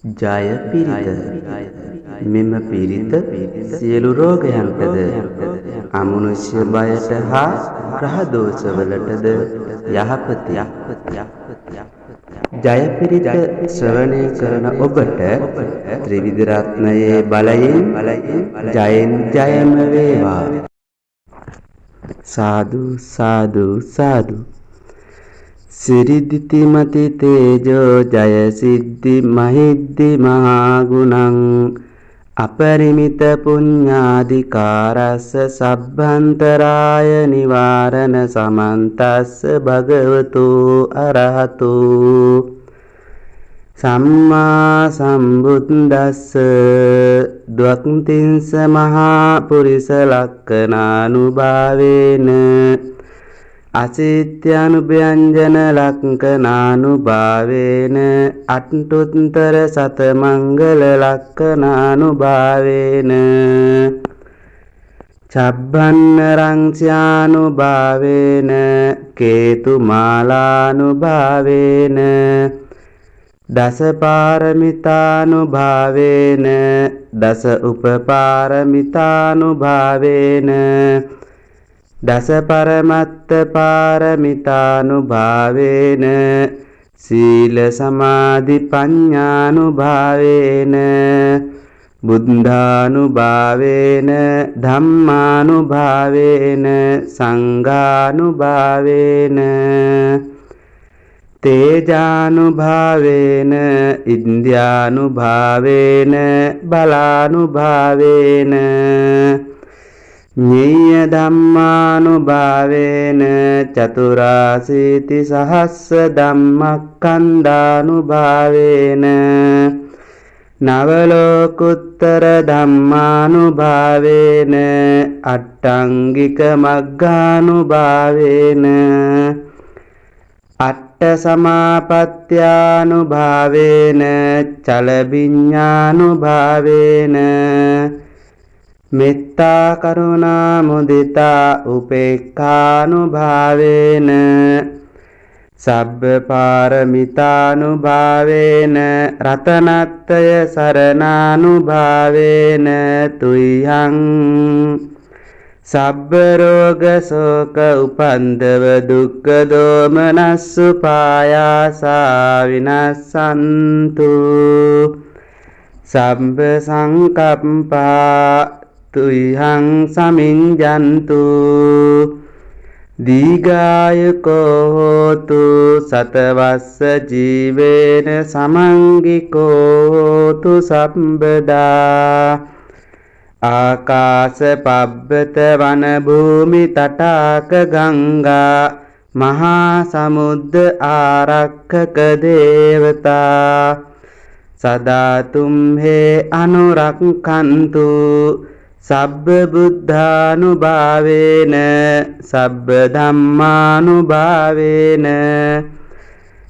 ජය පිරිත මෙම පිරිත සියලු රෝගයන්ටද අමනුෂ්‍ය බයට හා ග්‍රහ දෝෂවලටද යහපතයි. ජය පිරිත ශ්‍රවණය කරන ඔබට ත්‍රිවිධ රත්නයේ බලයෙන් ජයෙන් ජයම වේවා. සාදු සාදු සාදු. සිරිදිති මති තේජෝ ජය සිද්ධි මහිද්දි මහා ගුණං අපරිමිත පුඤ්ඤාධිකාරස්ස සබ්බන්තරාය නිවාරණ සමන්තස්ස භගවතු අරහතු සම්මා සම්බුද්දස්ස ද්වක්ඛින්ස මහා පුරිස ලක්ඛනානුභාවේන අසිත්‍යානුභ්‍යංජන ලක්ඛනානුභාවේන අට්ඨුත්තර සතමංගල ලක්ඛනානුභාවේන චබ්බන්නරං ස්යානුභාවේන කේතුමාලානුභාවේන දස පාරමිතානුභාවේන දස උපපාරමිතානුභාවේන දස පරමත්ත පාරමිතානුභාවේන සීල සමාධි පඤ්ඤානුභාවේන බුද්ධානුභාවේන ධම්මානුභාවේන සංඝානුභාවේන තේජානුභාවේන ඉන්ද්‍රියානුභාවේන බලානුභාවේන ඤේය ධම්මානුභාවේන චතුරාසීති සහස්ස ධම්මස්කන්ධානුභාවේන නවලෝකුත්තර ධම්මානුභාවේන අට්ඨංගික මග්ගානුභාවේන අට්ඨ සමාපත්ත්‍යානුභාවේන චලවිඤ්ඤානුභාවේන මෙත්තා කරුණා මුදිතා උපේක්ඛානුභාවේන සබ්බ පාරමිතානුභාවේන රතනත්‍රය සරණානුභාවේන තුයං සබ්බ රෝග ශෝක උපන්දව දුක්ඛ දෝමනස්සු පායාසා විනස්සන්තු සබ්බ සංකප්පා තුයං සමිඤ්ඤන්තු දීඝායුකෝ හෝතු සතවස්ස ජීවේන සමංගිකෝ හෝතු සම්බදා ආකාශ පබ්බත වන භූමි තටාක ගංගා මහා සමුද්ද ආරක්ඛක දේවතා සදා තුම්හේ අනුරක්ඛන්තු සබ්බ බුද්ධානුභාවේන සබ්බ ධම්මානුභාවේන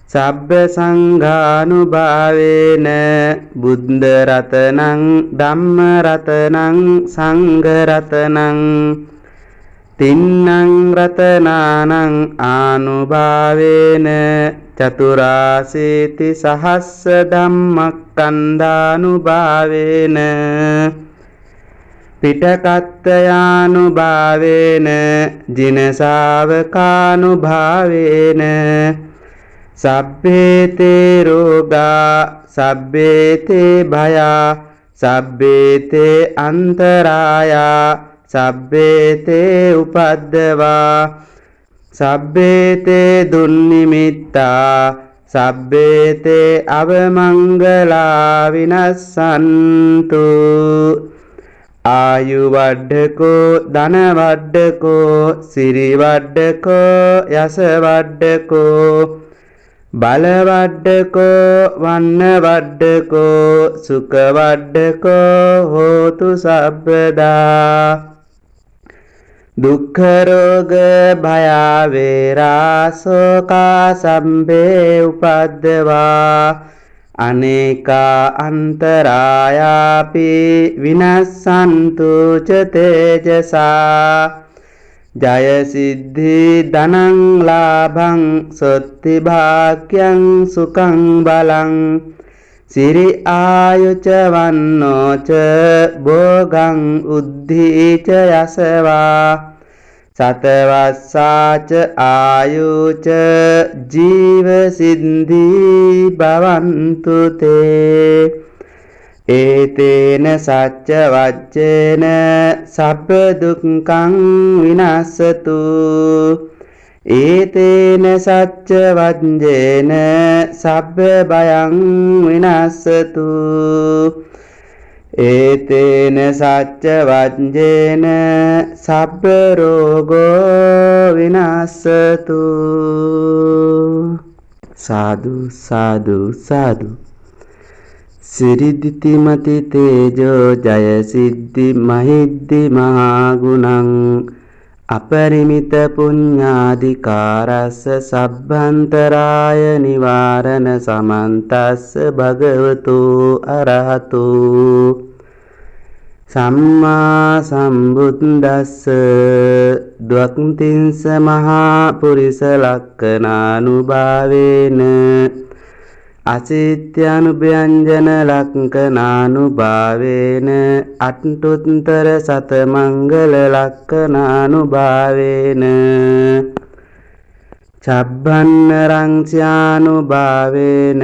සබ්බ සංඝානුභාවේන බුද්ධ රතනං ධම්ම රතනං සංඝ රතනං තින්නං රතනානං ආනුභාවේන චතුරාසීති සහස්ස ධම්මස්කන්ධානුභාවේන පිටකත්තයානුභාවේන ජින ශාවකානුභාවේන සබ්බේතේ රෝගා සබ්බේතේ භයා සබ්බේතේ අන්තරායා සබ්බේතේ උපද්දවා සබ්බේතේ දුන්නිමිත්තා සබ්බේතේ අවමංගලා විනස්සන්තු ආයු වඩ්ඩකෝ ධන වඩ්ඩකෝ සිරි වඩ්ඩකෝ යස වඩ්ඩකෝ බල වඩ්ඩකෝ වන්න වඩ්ඩකෝ සුඛ වඩ්ඩකෝ හෝතු සබ්බදා දුක්ඛ රෝග භය වේරා සෝකා සම්බේ උපද්දවා අනේකා අන්තරායාපි විනස්සන්තු ච තේජසා ජය සිද්ධි ධනං ලාභං සොත්ති භාග්‍යං සුඛං බලං සිරි ආයුච වන්නෝච භෝගං උද්ධීච යසවා සතවස්සාච ආයුච ජීව සිද්ධී භවන්තු තේ ඒතේන සච්ච වච්චේන සබ්බ දුක්ඛං විනස්සතු ඒතේන සච්ච වච්චේන සබ්බ භයං විනස්සතු ඒතේන සච්ච වච්චේන සබ්බ රෝගෝ විනස්සතු සාදු සාදු සාදු සිරිදිතිමති තේජෝ ජය සිද්ධි මහිද්දි මහා ගුණං අපරිමිත පුඤ්ඤාධිකාරස්ස සබ්බන්තරාය නිවාරණ සමන්තස්ස භගවතු අරහතු සම්මා සම්බුද්දස්ස ද්වක්ඛින්ස මහා පුරිස ලක්ඛනානුභාවේන අසිත්‍යානුභ්‍යංජන ලක්ඛනානුභාවේන අට්ඨුත්තර සත මංගල ලක්ඛනානුභාවේන චබ්බන්නරං ස්යානුභාවේන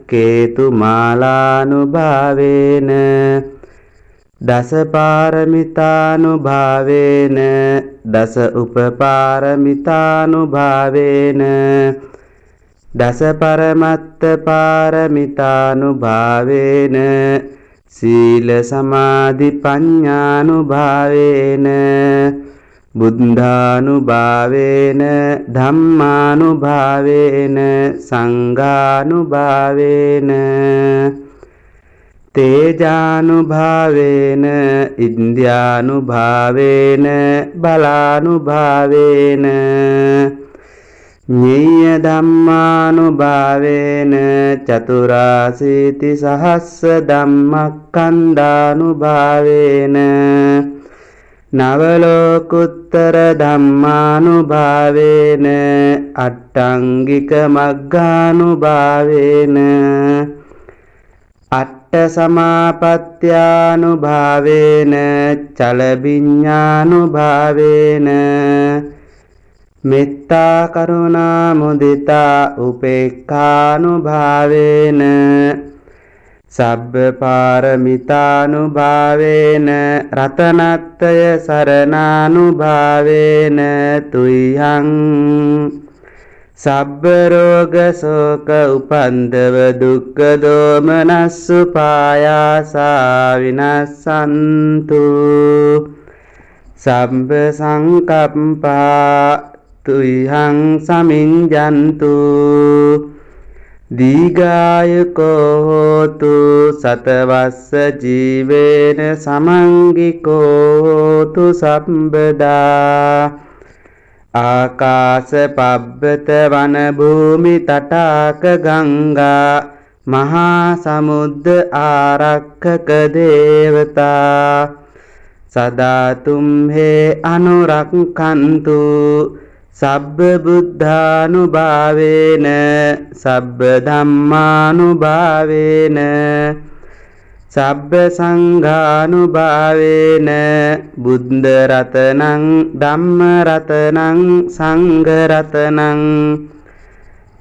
කේතු මාලානුභාවේන දස පාරමිතානුභාවේන දස උපපාරමිතානුභාවේන දස පරමත්ත පාරමිතානුභාවේන සීල සමාධි පඤ්ඤානුභාවේන බුද්ධානුභාවේන ධම්මානුභාවේන සංඝානුභාවේන තේජානුභාවේන ඉන්ද්‍රියානුභාවේන බලානුභාවේන ඤේය ධම්මානුභාවේන චතුරාසීති සහස්ස ධම්මක්ඛන්ධානුභාවේන නවලෝකුත්තර ධම්මානුභාවේන අට්ඨංගික මග්ගානුභාවේන අට්ඨ සමාපත්ත්‍යානුභාවේන චලවිඤ්ඤානුභාවේන මෙත්තා කරුණා මුදිතා උපේක්ඛානුභාවේන සබ්බ පාරමිතානුභාවේන රතනත්තය සරණානුභාවේන තුයං සබ්බ රෝග ශෝක උපන්දව දුක්ඛ දෝමනස්සු පායාසා විනස්සන්තු සබ්බ සංකප්පා තුයං සමිඤ්ඤන්තු දීඝායුකෝ හෝතු සතවස්ස ජීවේන සමංගිකෝ හෝතු සම්බදා ආකාශ පබ්බත වන භූමි තටාක ගංගා මහා සමුද්ද ආරක්ඛක දේවතා සදා තුම්හේ අනුරක්ඛන්තු සබ්බ බුද්ධානුභාවේන සබ්බ ධම්මානුභාවේන සබ්බ සංඝානුභාවේන බුද්ධ රතනං ධම්ම රතනං සංඝ රතනං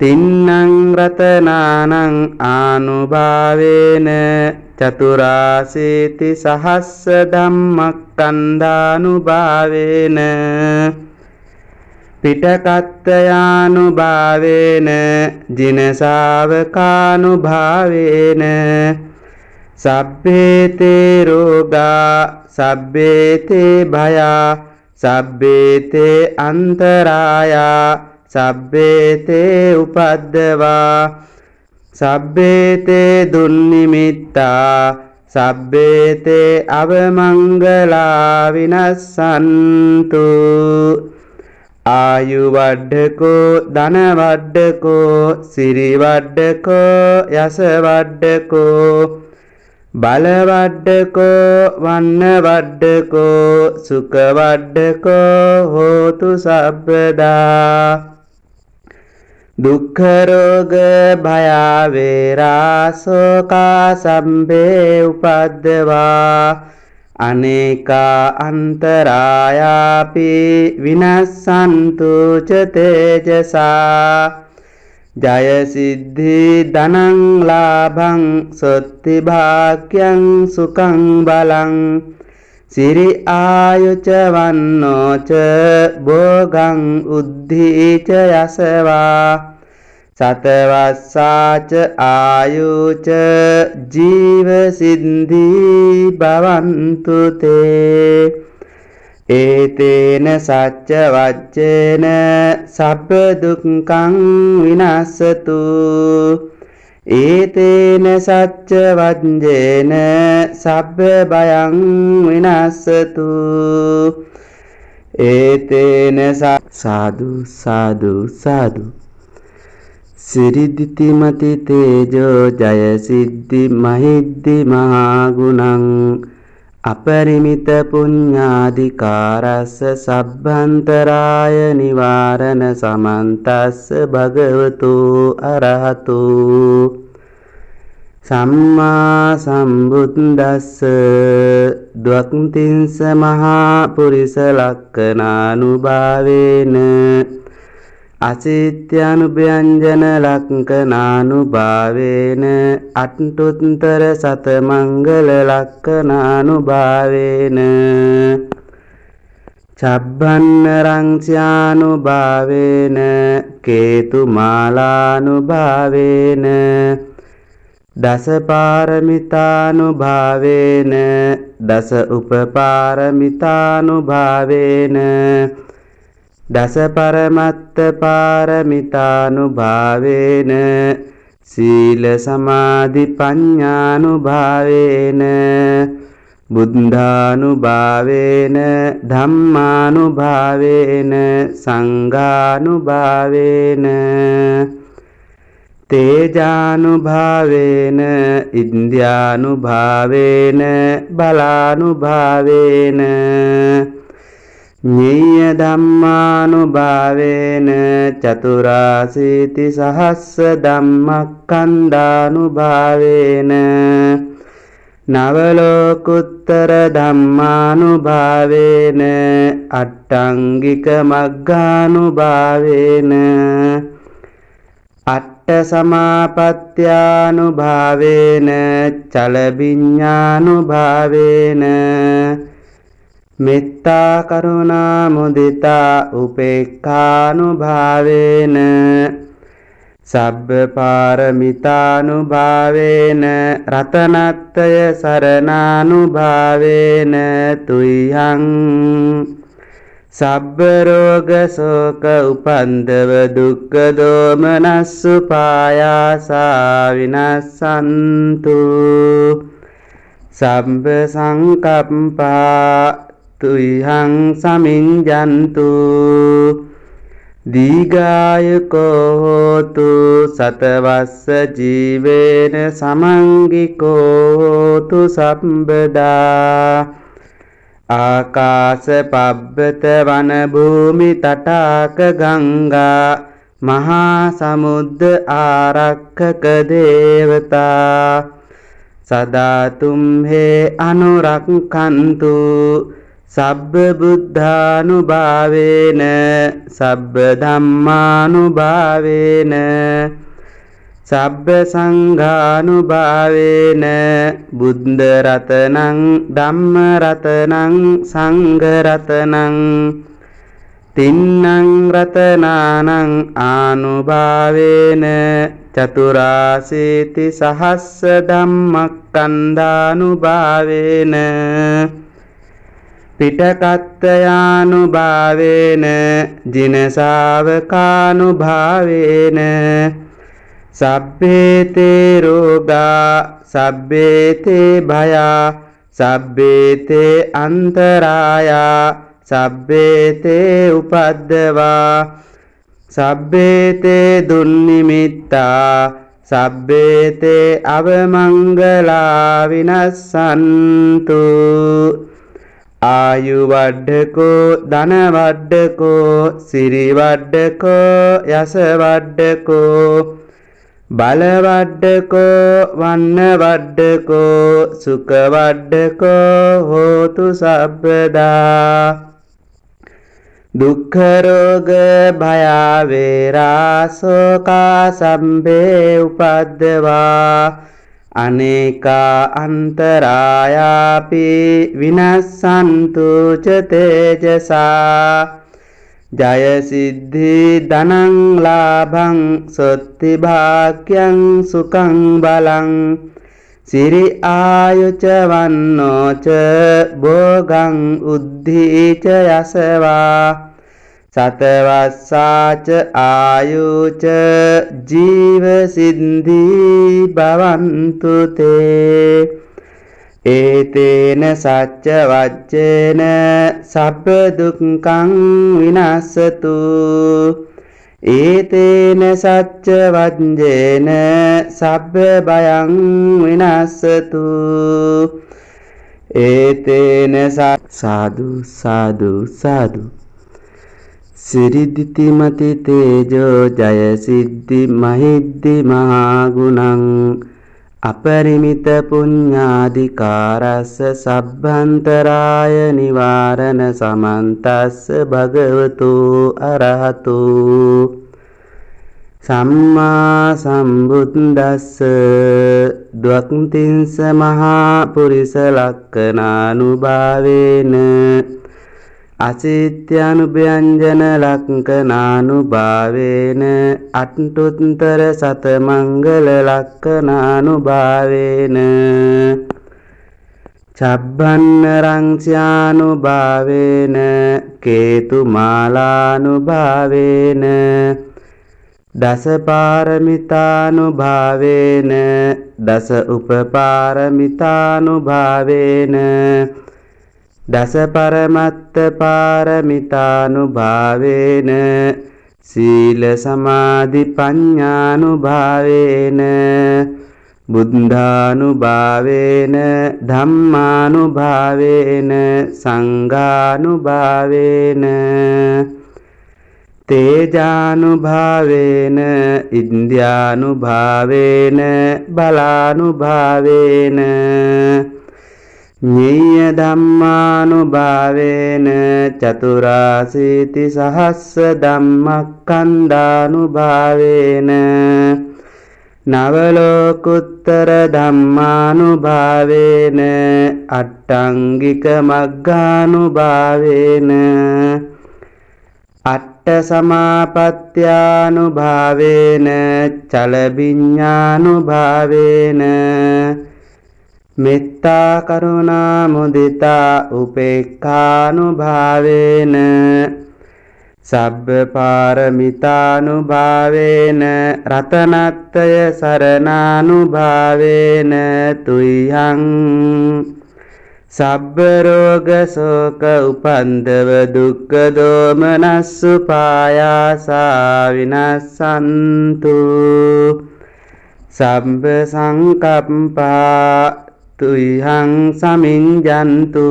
තින්නං රතනානං ආනුභාවේන චතුරාසීති සහස්ස ධම්මක්ඛන්ධානුභාවේන පිටකත්තයානුභාවේන ජින ශාවකානුභාවේන සබ්බේතේ රෝගා සබ්බේතේ භයා සබ්බේතේ අන්තරායා සබ්බේතේ උපද්දවා සබ්බේතේ දුන්නිමිත්තා සබ්බේතේ අවමංගලා විනස්සන්තු ආයු වඩ්ඩකෝ ධන වඩ්ඩකෝ සිරි වඩ්ඩකෝ යස වඩ්ඩකෝ බල වඩ්ඩකෝ වන්න වඩ්ඩකෝ සුඛ වඩ්ඩකෝ හෝතු සබ්බදා දුක්ඛ රෝග භය වේරා ශෝකා සම්භේ උපද්දවා අනේකා අන්තරායාපි විනස්සන්තු ච තේජසා ජය සිද්ධි ධනං ලාභං සොත්ති භාග්‍යං සුඛං බලං සිරි ආයුච වන්නෝච භෝගං උද්ධීච යසවා සතවස්සාච ආයුච ජීව සිද්ධී භවන්තු තේ ඒතේන සච්ච වච්චේන සබ්බ දුක්ඛං විනස්සතු ඒතේන සච්ච වච්චේන සබ්බ භයං විනස්සතු ඒතේන සාදු සාදු සාදු සිරිදිතිමති තේජෝ ජය සිද්ධි මහිද්දි මහා ගුණං අපරිමිත පුඤ්ඤාධිකාරස්ස සබ්බන්තරාය නිවාරණ සමන්තස්ස භගවතු අරහතු සම්මා සම්බුද්දස්ස ද්වක්ඛින්ස මහා පුරිස ලක්ඛනානුභාවේන අසිත්‍යානුභ්‍යංජන ලක්ඛනානුභාවේන අට්ඨුත්තර සතමංගල ලක්ඛනානුභාවේන චබ්බන්න රංස්යානුභාවේන කේතුමාලානුභාවේන දස පාරමිතානුභාවේන දස උපපාරමිතානුභාවේන දස පරමත්ත පාරමිතානුභාවේන සීල සමාධි පඤ්ඤානුභාවේන බුද්ධානුභාවේන ධම්මානුභාවේන සංඝානුභාවේන තේජානුභාවේන ඉන්ද්‍රියානුභාවේන බලානුභාවේන ඤේය ධම්මානුභාවේන චතුරාසීති සහස්ස ධම්මක්ඛන්ධානුභාවේන නවලෝකුත්තර ධම්මානුභාවේන අට්ඨංගික මග්ගානුභාවේන අට්ඨ සමාපත්ත්‍යානුභාවේන චලවිඤ්ඤානුභාවේන මෙත්තා කරුණා මුදිතා උපේක්ඛානුභාවේන සබ්බ පාරමිතානුභාවේන රතනත්තය සරණානුභාවේන තුයං සබ්බ රෝග ශෝක උපන්දව දුක්ඛ දෝමනස්සු පායාසා විනස්සන්තු සබ්බ සංකප්පා තුයං සමිඤ්ජන්තු දීඝායුකෝ හෝතු සතවස්ස ජීවේන සමංගිකෝ හෝතු සම්බදා ආකාශ පබ්බත වන භූමි තටාක ගංගා මහා සමුද්ද ආරක්ඛක දේවතා සදා තුම්හේ අනුරක්ඛන්තු සබ්බ බුද්ධානුභාවේන සබ්බ ධම්මානුභාවේන සබ්බ සංඝානුභාවේන බුද්ධ රතනං ධම්ම රතනං සංඝ රතනං තින්නං රතනානං ආනුභාවේන චතුරාසීති සහස්ස ධම්මක්ඛන්ධානුභාවේන පිටකත්තයානුභාවේන ජින ශාවකානුභාවේන සබ්බේතේ රෝගා සබ්බේතේ භයා සබ්බේතේ අන්තරායා සබ්බේතේ උපද්දවා සබ්බේතේ දුන්නිමිත්තා සබ්බේතේ අවමංගලා විනස්සන්තු ආයු වඩ්ඩකෝ ධන වඩ්ඩකෝ සිරි වඩ්ඩකෝ යස වඩ්ඩකෝ බල වඩ්ඩකෝ වන්න වඩ්ඩකෝ සුඛ වඩ්ඩකෝ හෝතු සබ්බදා දුක්ඛ රෝග භය වේරා සෝකා සම්බේ උපද්දවා අනේකා අන්තරායාපි විනස්සන්තු ච තේජසා ජය සිද්ධි ධනං ලාභං සොත්ති භාග්‍යං සුඛං බලං සිරි ආයුච වන්නෝ ච භෝගං උද්ධි ච යසවා සතවස්සාච ආයුච ජීව සිද්ධි භවන්තු තේ ඒතේන සච්ච වච්චේන සබ්බ දුක්ඛං විනස්සතු ඒතේන සච්ච වච්චේන සබ්බ භයං විනස්සතු ඒතේන සාදු සාදු සාදු සිරිදිතිමති තේජෝ ජය සිද්ධි මහිද්දි මහා ගුණං අපරිමිත පුඤ්ඤාධිකාරස්ස සබ්බන්තරාය නිවාරණ සමන්තස්ස භගවතු අරහතු සම්මා සම්බුද්දස්ස ද්වක්ඛින්ස මහා පුරිස ලක්ඛනානුභාවේන අසිත්‍යානුභ්‍යංජන ලක්ඛනානුභාවේන අට්ඨුත්තර සතමංගල ලක්ඛනානුභාවේන චබ්බන්න රංස්‍යානුභාවේන කේතුමාලානුභාවේන දස පාරමිතානුභාවේන දස උපපාරමිතානුභාවේන දස පරමත්ත පාරමිතානුභාවේන සීල සමාධි පඤ්ඤානුභාවේන බුද්ධානුභාවේන ධම්මානුභාවේන සංඝානුභාවේන තේජානුභාවේන ඉන්ද්‍රියානුභාවේන බලානුභාවේන ඤේය ධම්මානුභාවේන චතුරාසීති සහස්ස ධම්මක්ඛන්ධානුභාවේන නව ලෝකුත්තර ධම්මානුභාවේන අට්ඨංගික මග්ගානුභාවේන අට්ඨ සමාපත්ත්‍යානුභාවේන චල විඤ්ඤානුභාවේන මෙත්තා කරුණා මුදිතා උපේක්ඛානුභාවේන සබ්බ පාරමිතානුභාවේන රතනත්‍රය සරණානුභාවේන තුයං සබ්බ රෝග ශෝක උපන්දව දුක්ඛ දෝමනස්සු පායාසා විනස්සන්තු සබ්බ සංකප්පා තුයං සමිඤ්ජන්තු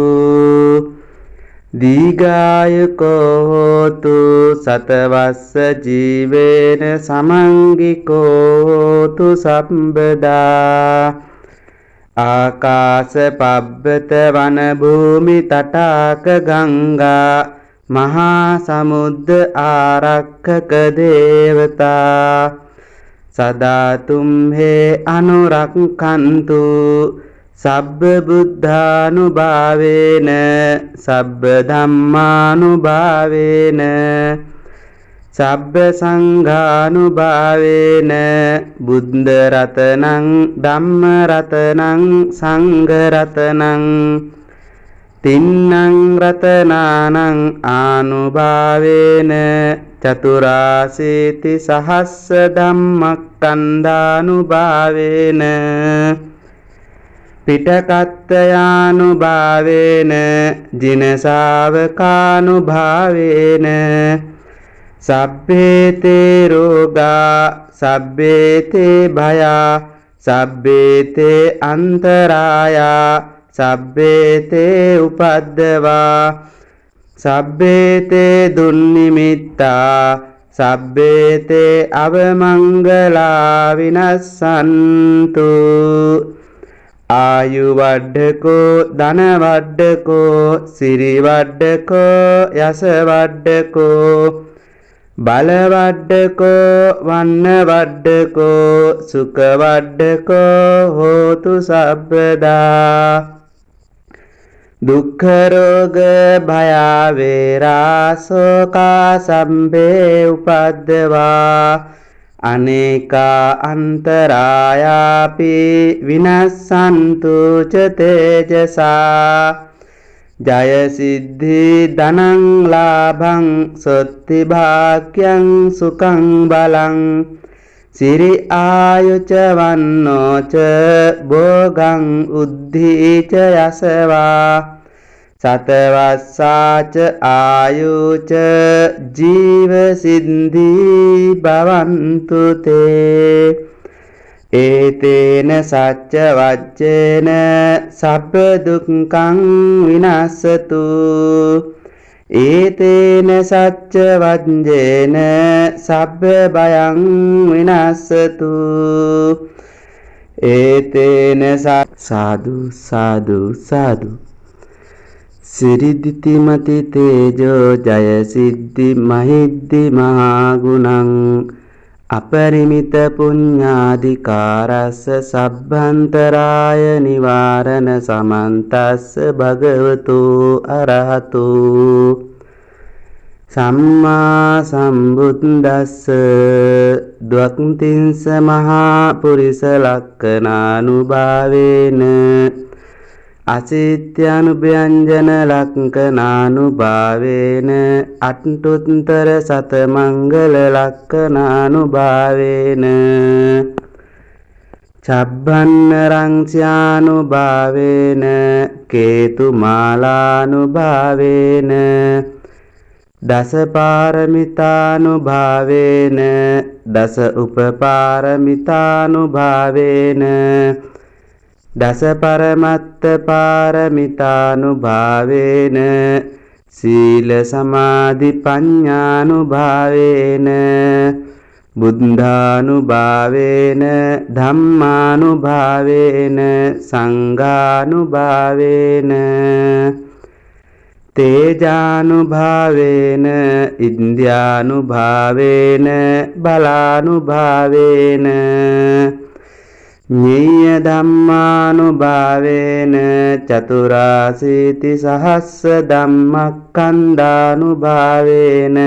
දීඝායුකෝ හෝතු සතවස්ස ජීවේන සමංගිකෝ හෝතු සම්බදා ආකාශ පබ්බත වන භූමි තටාක ගංගා මහා සමුද්ද ආරක්ඛක දේවතා සදා තුම්හේ අනුරක්ඛන්තු සබ්බ බුද්ධානුභාවේන සබ්බ ධම්මානුභාවේන සබ්බ සංඝානුභාවේන බුද්ධ රතනං ධම්ම රතනං සංඝ රතනං තින්නං රතනානං ආනුභාවේන චතුරාසීති සහස්ස ධම්මක්ඛන්ධානුභාවේන පිටකත්තයානුභාවේන ජින ශාවකානුභාවේන සබ්බේතේ රෝගා සබ්බේතේ භයා සබ්බේතේ අන්තරායා සබ්බේතේ උපද්දවා සබ්බේතේ දුන්නිමිත්තා සබ්බේතේ අවමංගලා විනස්සන්තු ආයු වඩ්ඩකෝ ධන වඩ්ඩකෝ සිරි වඩ්ඩකෝ යස වඩ්ඩකෝ බල වඩ්ඩකෝ වන්න වඩ්ඩකෝ සුඛ වඩ්ඩකෝ හෝතු සබ්බදා දුක්ඛ රෝග භය වේරා සෝකා සම්බේ උපද්දවා අනේකා අන්තරායාපි විනස්සන්තු ච තේජසා ජය සිද්ධි ධනං ලාභං සොත්ති භාග්‍යං සුඛං බලං සිරි ආයුච වන්නෝච භෝගං උද්ධීච යසවා සතවස්සාච ආයුච ජීව සිද්ධී භවන්තු තේ ඒතේන සච්ච වච්චේන සබ්බ දුක්ඛං විනස්සතු ඒතේන සච්ච වජ්ජේන සබ්බ භයං විනස්සතු ඒතේන සාදු සාදු සාදු සිරිදිතිමති තේජෝ ජය සිද්ධි මහිද්දි මහා ගුණං අපරිමිත පුඤ්ඤාධිකාරස්ස සබ්බන්තරාය නිවාරණ සමන්තස්ස භගවතු අරහතු සම්මා සම්බුද්දස්ස ද්වක්ඛින්ස මහා පුරිස ලක්ඛනානුභාවේන අසිත්‍යානුභ්‍යංජන ලක්ඛනානුභාවේන අට්ඨුත්තර සතමංගල ලක්ඛනානුභාවේන චබ්බන්නරං ස්යානුභාවේන කේතුමාලානුභාවේන දස පාරමිතානුභාවේන දස උපපාරමිතානුභාවේන දස පරමත්ත පාරමිතානුභාවේන සීල සමාධි පඤ්ඤානුභාවේන බුද්ධානුභාවේන ධම්මානුභාවේන සංඝානුභාවේන තේජානුභාවේන ඉන්ද්‍රියානුභාවේන බලානුභාවේන ඤේය ධම්මානුභාවේන චතුරාසීති සහස්ස ධම්මක්ඛන්ධානුභාවේන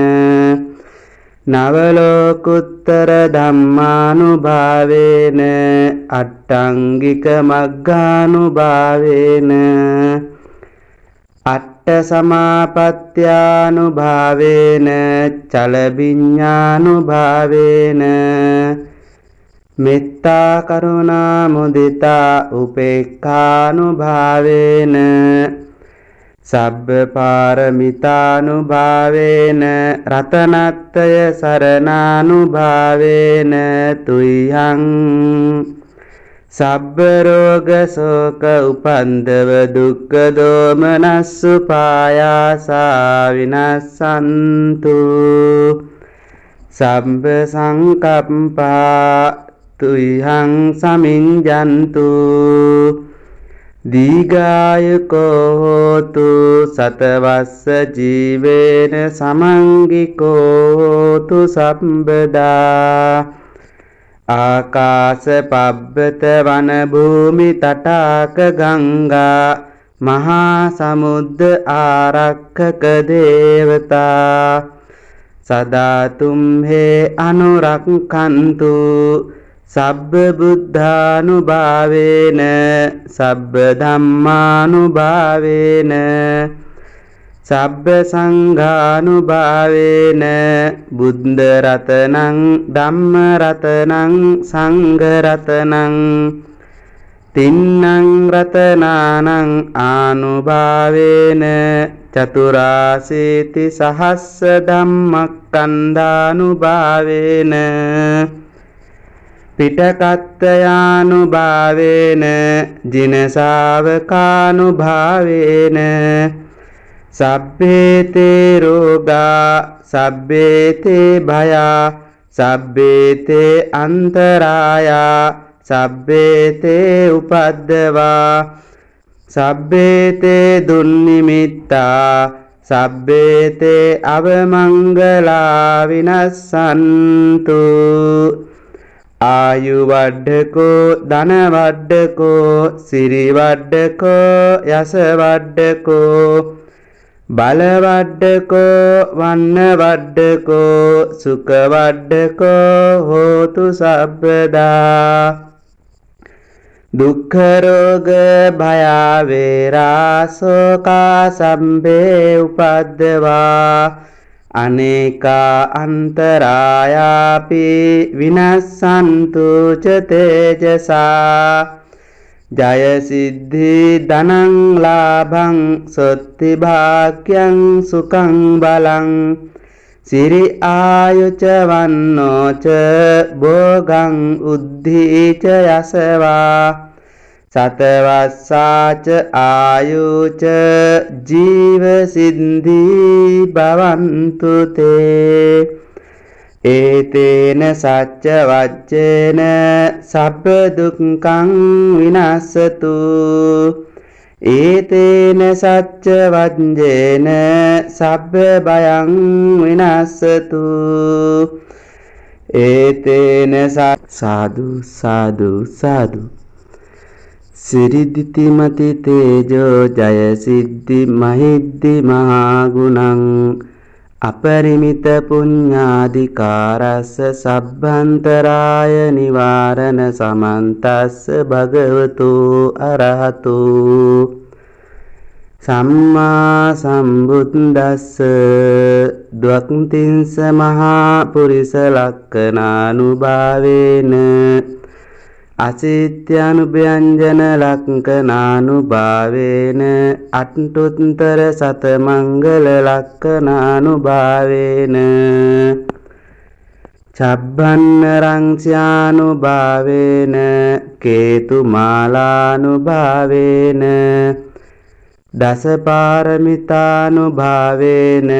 නවලෝකුත්තර ධම්මානුභාවේන අට්ඨංගික මග්ගානුභාවේන අට්ඨ සමාපත්ත්‍යානුභාවේන චලවිඤ්ඤානුභාවේන මෙත්තා කරුණා මුදිතා උපේක්ඛානුභාවේන සබ්බ පාරමිතානුභාවේන රතනත්තය සරණානුභාවේන තුයං සබ්බ රෝග ශෝක උපන්දව දුක්ඛ දෝමනස්සු පායාසා විනස්සන්තු සබ්බ සංකප්පා තුයං සමිඤ්ජන්තු දීඝායුකෝ හෝතු සතවස්ස ජීවේන සමංගිකෝ හෝතු සම්බදා ආකාශ පබ්බත වන භූමි තටාක ගංගා මහා සමුද්ද ආරක්ඛක දේවතා සදා තුම්හේ අනුරක්ඛන්තු සබ්බ බුද්ධානුභාවේන සබ්බ ධම්මානුභාවේන සබ්බ සංඝානුභාවේන බුද්ධ රතනං ධම්ම රතනං සංඝ රතනං තින්නං රතනානං ආනුභාවේන චතුරාසීති සහස්ස ධම්මක්ඛන්ධානුභාවේන පිටකත්තයානුභාවේන ජිනසාවකානුභාවේන සබ්බේතේ රෝගා සබ්බේතේ භයා සබ්බේතේ අන්තරායා සබ්බේතේ උපද්දවා සබ්බේතේ දුන්නිමිත්තා සබ්බේතේ අවමංගලා විනස්සන්තු ආයු වඩ්ඩකෝ ධන වඩ්ඩකෝ සිරි වඩ්ඩකෝ යස වඩ්ඩකෝ බල වඩ්ඩකෝ වන්න වඩ්ඩකෝ සුඛ වඩ්ඩකෝ හෝතු සබ්බදා දුක්ඛ රෝග භය වේරා සෝකා සම්බේ උපද්දවා අනේකා අන්තරායාපි විනස්සන්තු ච තේජසා ජය සිද්ධි ධනං ලාභං සොත්ති භාග්‍යං සුඛං බලං සිරි ආයුච වන්නෝ ච භෝගං උද්ධීච යසවා සතවස්සාච ආයුච ජීව සිද්ධි භවන්තු තේ ඒතේන සච්ච වච්චේන සබ්බ දුක්ඛං විනස්සතු ඒතේන සච්ච වච්චේන සබ්බ භයං විනස්සතු ඒතේන සාදු සාදු සාදු සිරිදිතිමති තේජෝ ජය සිද්ධි මහිද්දි මහා ගුණං අපරිමිත පුඤ්ඤාධිකාරස්ස සබ්බන්තරාය නිවාරණ සමන්තස්ස භගවතු අරහතු සම්මා සම්බුද්දස්ස ද්වක්ඛින්ස මහා පුරිස ලක්ඛනානුභාවේන අසිත්‍යනුභ්‍යංජන ලක්ඛනානුභාවේන අට්ඨුත්තර සත මංගල ලක්ඛනානුභාවේන චබ්බන්න රංස්යානුභාවේන කේතු මාලානුභාවේන දස පාරමිතානුභාවේන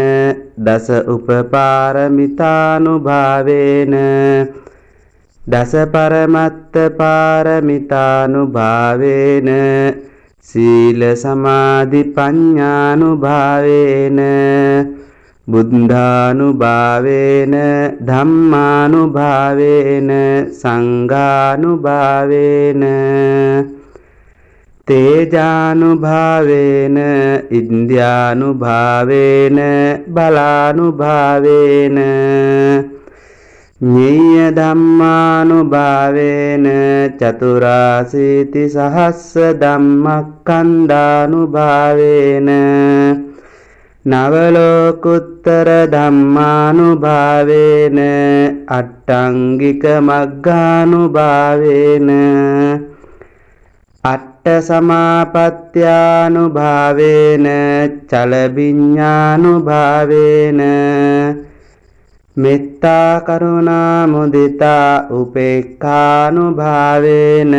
දස උපපාරමිතානුභාවේන දස පරමත්ත පාරමිතානුභාවේන සීල සමාධි පඤ්ඤානුභාවේන බුද්ධානුභාවේන ධම්මානුභාවේන සංඝානුභාවේන තේජානුභාවේන ඉන්ද්‍යානුභාවේන බලානුභාවේන ඤේය ධම්මානුභාවේන චතුරාසීති සහස්ස ධම්මක්ඛන්ධානුභාවේන නවලෝකුත්තර ධම්මානුභාවේන අට්ඨංගික මග්ගානුභාවේන අට්ඨ සමාපත්ත්‍යානුභාවේන චල විඤ්ඤානුභාවේන මෙත්තා කරුණා මුදිතා උපේක්ඛානුභාවේන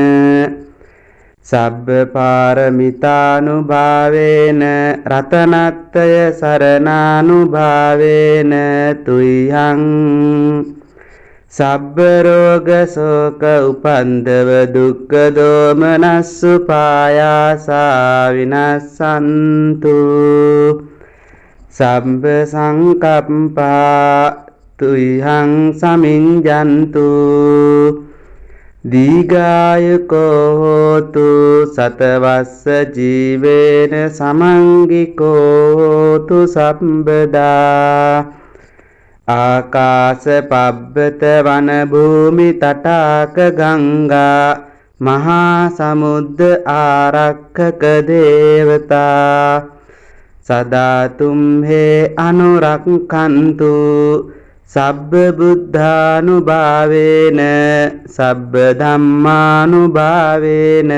සබ්බ පාරමිතානුභාවේන රතනත්තය සරණානුභාවේන තුයං සබ්බ රෝග ශෝක උපන්දව දුක්ඛ දෝමනස්සු පායාසා විනස්සන්තු සබ්බ සංකප්පා තුයං සමිඤ්ජන්තු දීඝායුකෝ හෝතු සතවස්ස ජීවේන සමංගිකෝ හෝතු සම්බදා ආකාශ පබ්බත වන භූමි තටාක ගංගා මහා සමුද්ද ආරක්ඛක දේවතා සදා තුම්හේ අනුරක්ඛන්තු සබ්බ බුද්ධානුභාවේන සබ්බ ධම්මානුභාවේන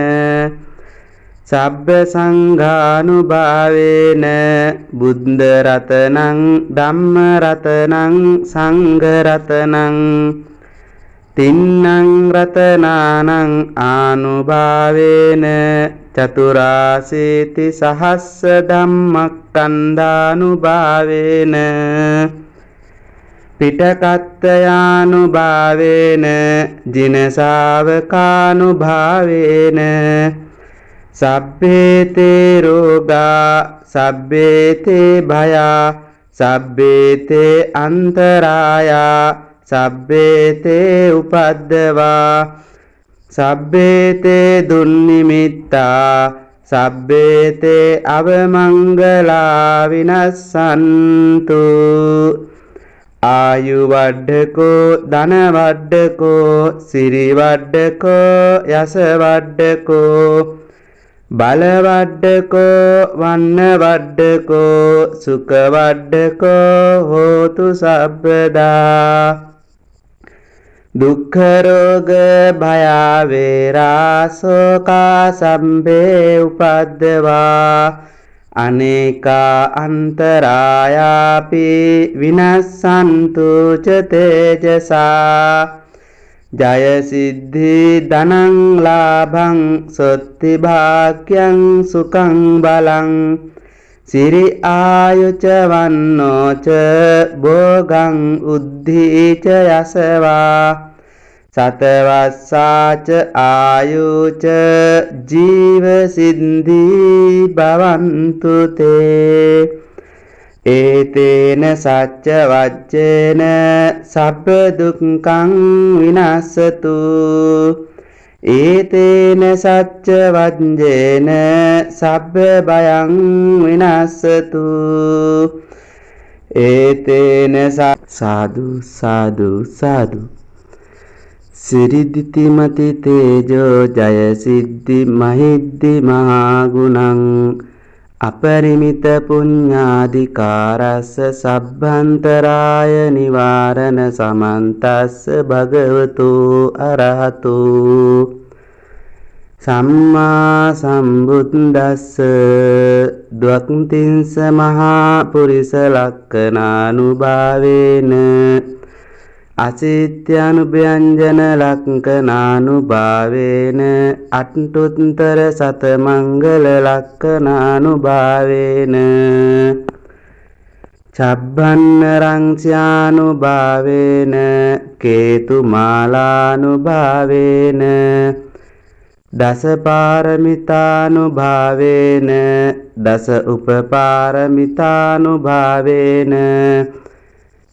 සබ්බ සංඝානුභාවේන බුද්ධ රතනං ධම්ම රතනං සංඝ රතනං තින්නං රතනානං ආනුභාවේන චතුරාසීති සහස්ස ධම්මක්ඛන්ධානුභාවේන පිටකත්තයානුභාවේන ජිනසාවකානුභාවේන සබ්බේතේ රෝගා සබ්බේතේ භයා සබ්බේතේ අන්තරායා සබ්බේතේ උපද්දවා සබ්බේතේ දුන්නිමිත්තා සබ්බේතේ අවමංගලා විනස්සන්තු ආයු වඩ්ඩකෝ ධන වඩ්ඩකෝ සිරි වඩ්ඩකෝ යස වඩ්ඩකෝ බල වඩ්ඩකෝ වන්න වඩ්ඩකෝ සුඛ වඩ්ඩකෝ හෝතු සබ්බදා දුක්ඛ රෝග භය වේරා ශෝකා සම්භේ උපද්දවා අනේකා අන්තරායාපි විනස්සන්තු ච තේජසා ජය සිද්ධි ධනං ලාභං සොත්ති භාග්‍යං සුඛං බලං සිරි ආයුච වන්නෝච භෝගං උද්ධීච යසවා සතවස්සාච ආයුච ජීව සිද්ධි භවන්තු තේ ඒතේන සච්ච වච්චේන සබ්බ දුක්ඛං විනස්සතු ඒතේන සච්ච වච්චේන සබ්බ භයං විනස්සතු ඒතේන සාදු සාදු සාදු සිරිදිතිමති තේජෝ ජය සිද්ධි මහිද්දි මහා ගුණං අපරිමිත පුඤ්ඤාධිකාරස්ස සබ්බන්තරාය නිවාරණ සමන්තස්ස භගවතු අරහතු සම්මා සම්බුද්දස්ස ද්වක්ඛින්ස මහා පුරිස ලක්ඛනානුභාවේන අසිත්‍යානුභ්‍යංජන ලක්ඛනානුභාවේන අට්ඨුත්තර සතමංගල ලක්ඛනානුභාවේන චබ්බන්නරං ස්යානුභාවේන කේතුමාලානුභාවේන දස පාරමිතානුභාවේන දස උපපාරමිතානුභාවේන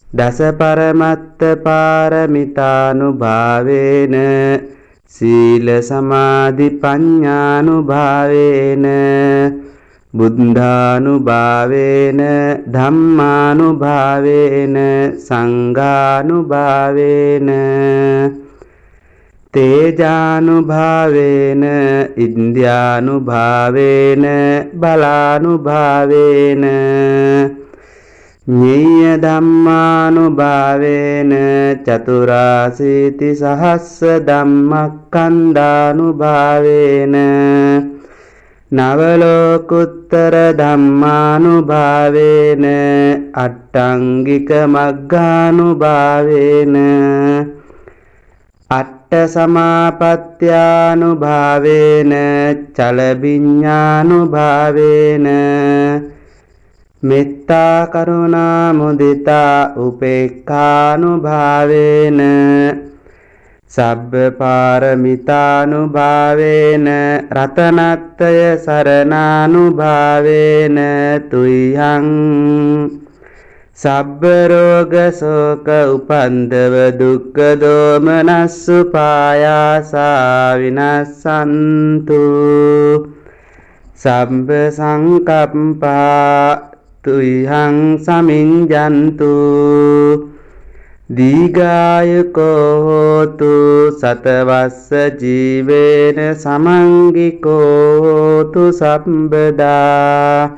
දස පරමත්ත පාරමිතානුභාවේන සීල සමාධි පඤ්ඤානුභාවේන බුද්ධානුභාවේන ධම්මානුභාවේන සංඝානුභාවේන තේජානුභාවේන ඉන්ද්‍රියානුභාවේන බලානුභාවේන ඤේය ධම්මානුභාවේන චතුරාසීති සහස්ස ධම්මක්ඛන්ධානුභාවේන නවලෝකුත්තර ධම්මානුභාවේන අට්ඨංගික මග්ගානුභාවේන අට්ඨ සමාපත්ත්‍යානුභාවේන චලවිඤ්ඤානුභාවේන මෙත්තා කරුණා මුදිතා උපේක්ඛානුභාවේන සබ්බ පාරමිතානුභාවේන රතනත්‍රය සරණානුභාවේන තුයං සබ්බ රෝග ශෝක උපන්දව දුක්ඛ දෝමනස්සු පායාසා විනස්සන්තු සබ්බ සංකප්පා තුයං සමිඤ්ජන්තු දීඝායුකෝ හෝතු සතවස්ස ජීවේන සමංගිකෝ හෝතු සම්බදා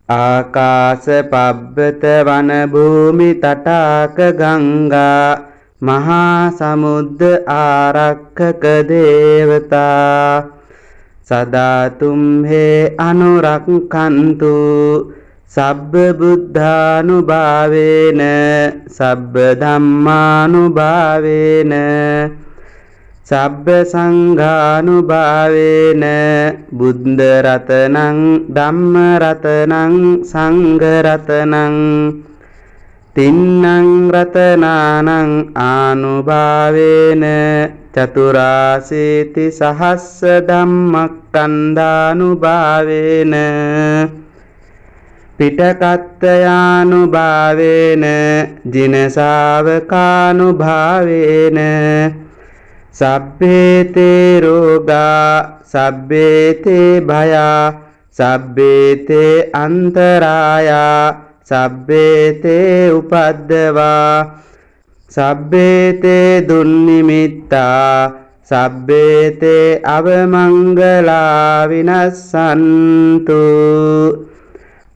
ආකාශ පබ්බත වන භූමි තටාක ගංගා මහා සමුද්ද ආරක්ඛක දේවතා සදා තුම්හෙ අනුරක්ඛන්තු සබ්බ බුද්ධානුභාවේන සබ්බ ධම්මානුභාවේන සබ්බ සංඝානුභාවේන බුද්ධ රතනං ධම්ම රතනං සංඝ රතනං තින්නං රතනානං ආනුභාවේන චතුරාසීති සහස්ස ධම්මක්ඛන්ධානුභාවේන පිටකත්තයානුභාවේන ජින ශාවකානුභාවේන සබ්බේතේ රෝගා සබ්බේතේ භයා සබ්බේතේ අන්තරායා සබ්බේතේ උපද්දවා සබ්බේතේ දුන්නිමිත්තා සබ්බේතේ අවමංගලා විනස්සන්තු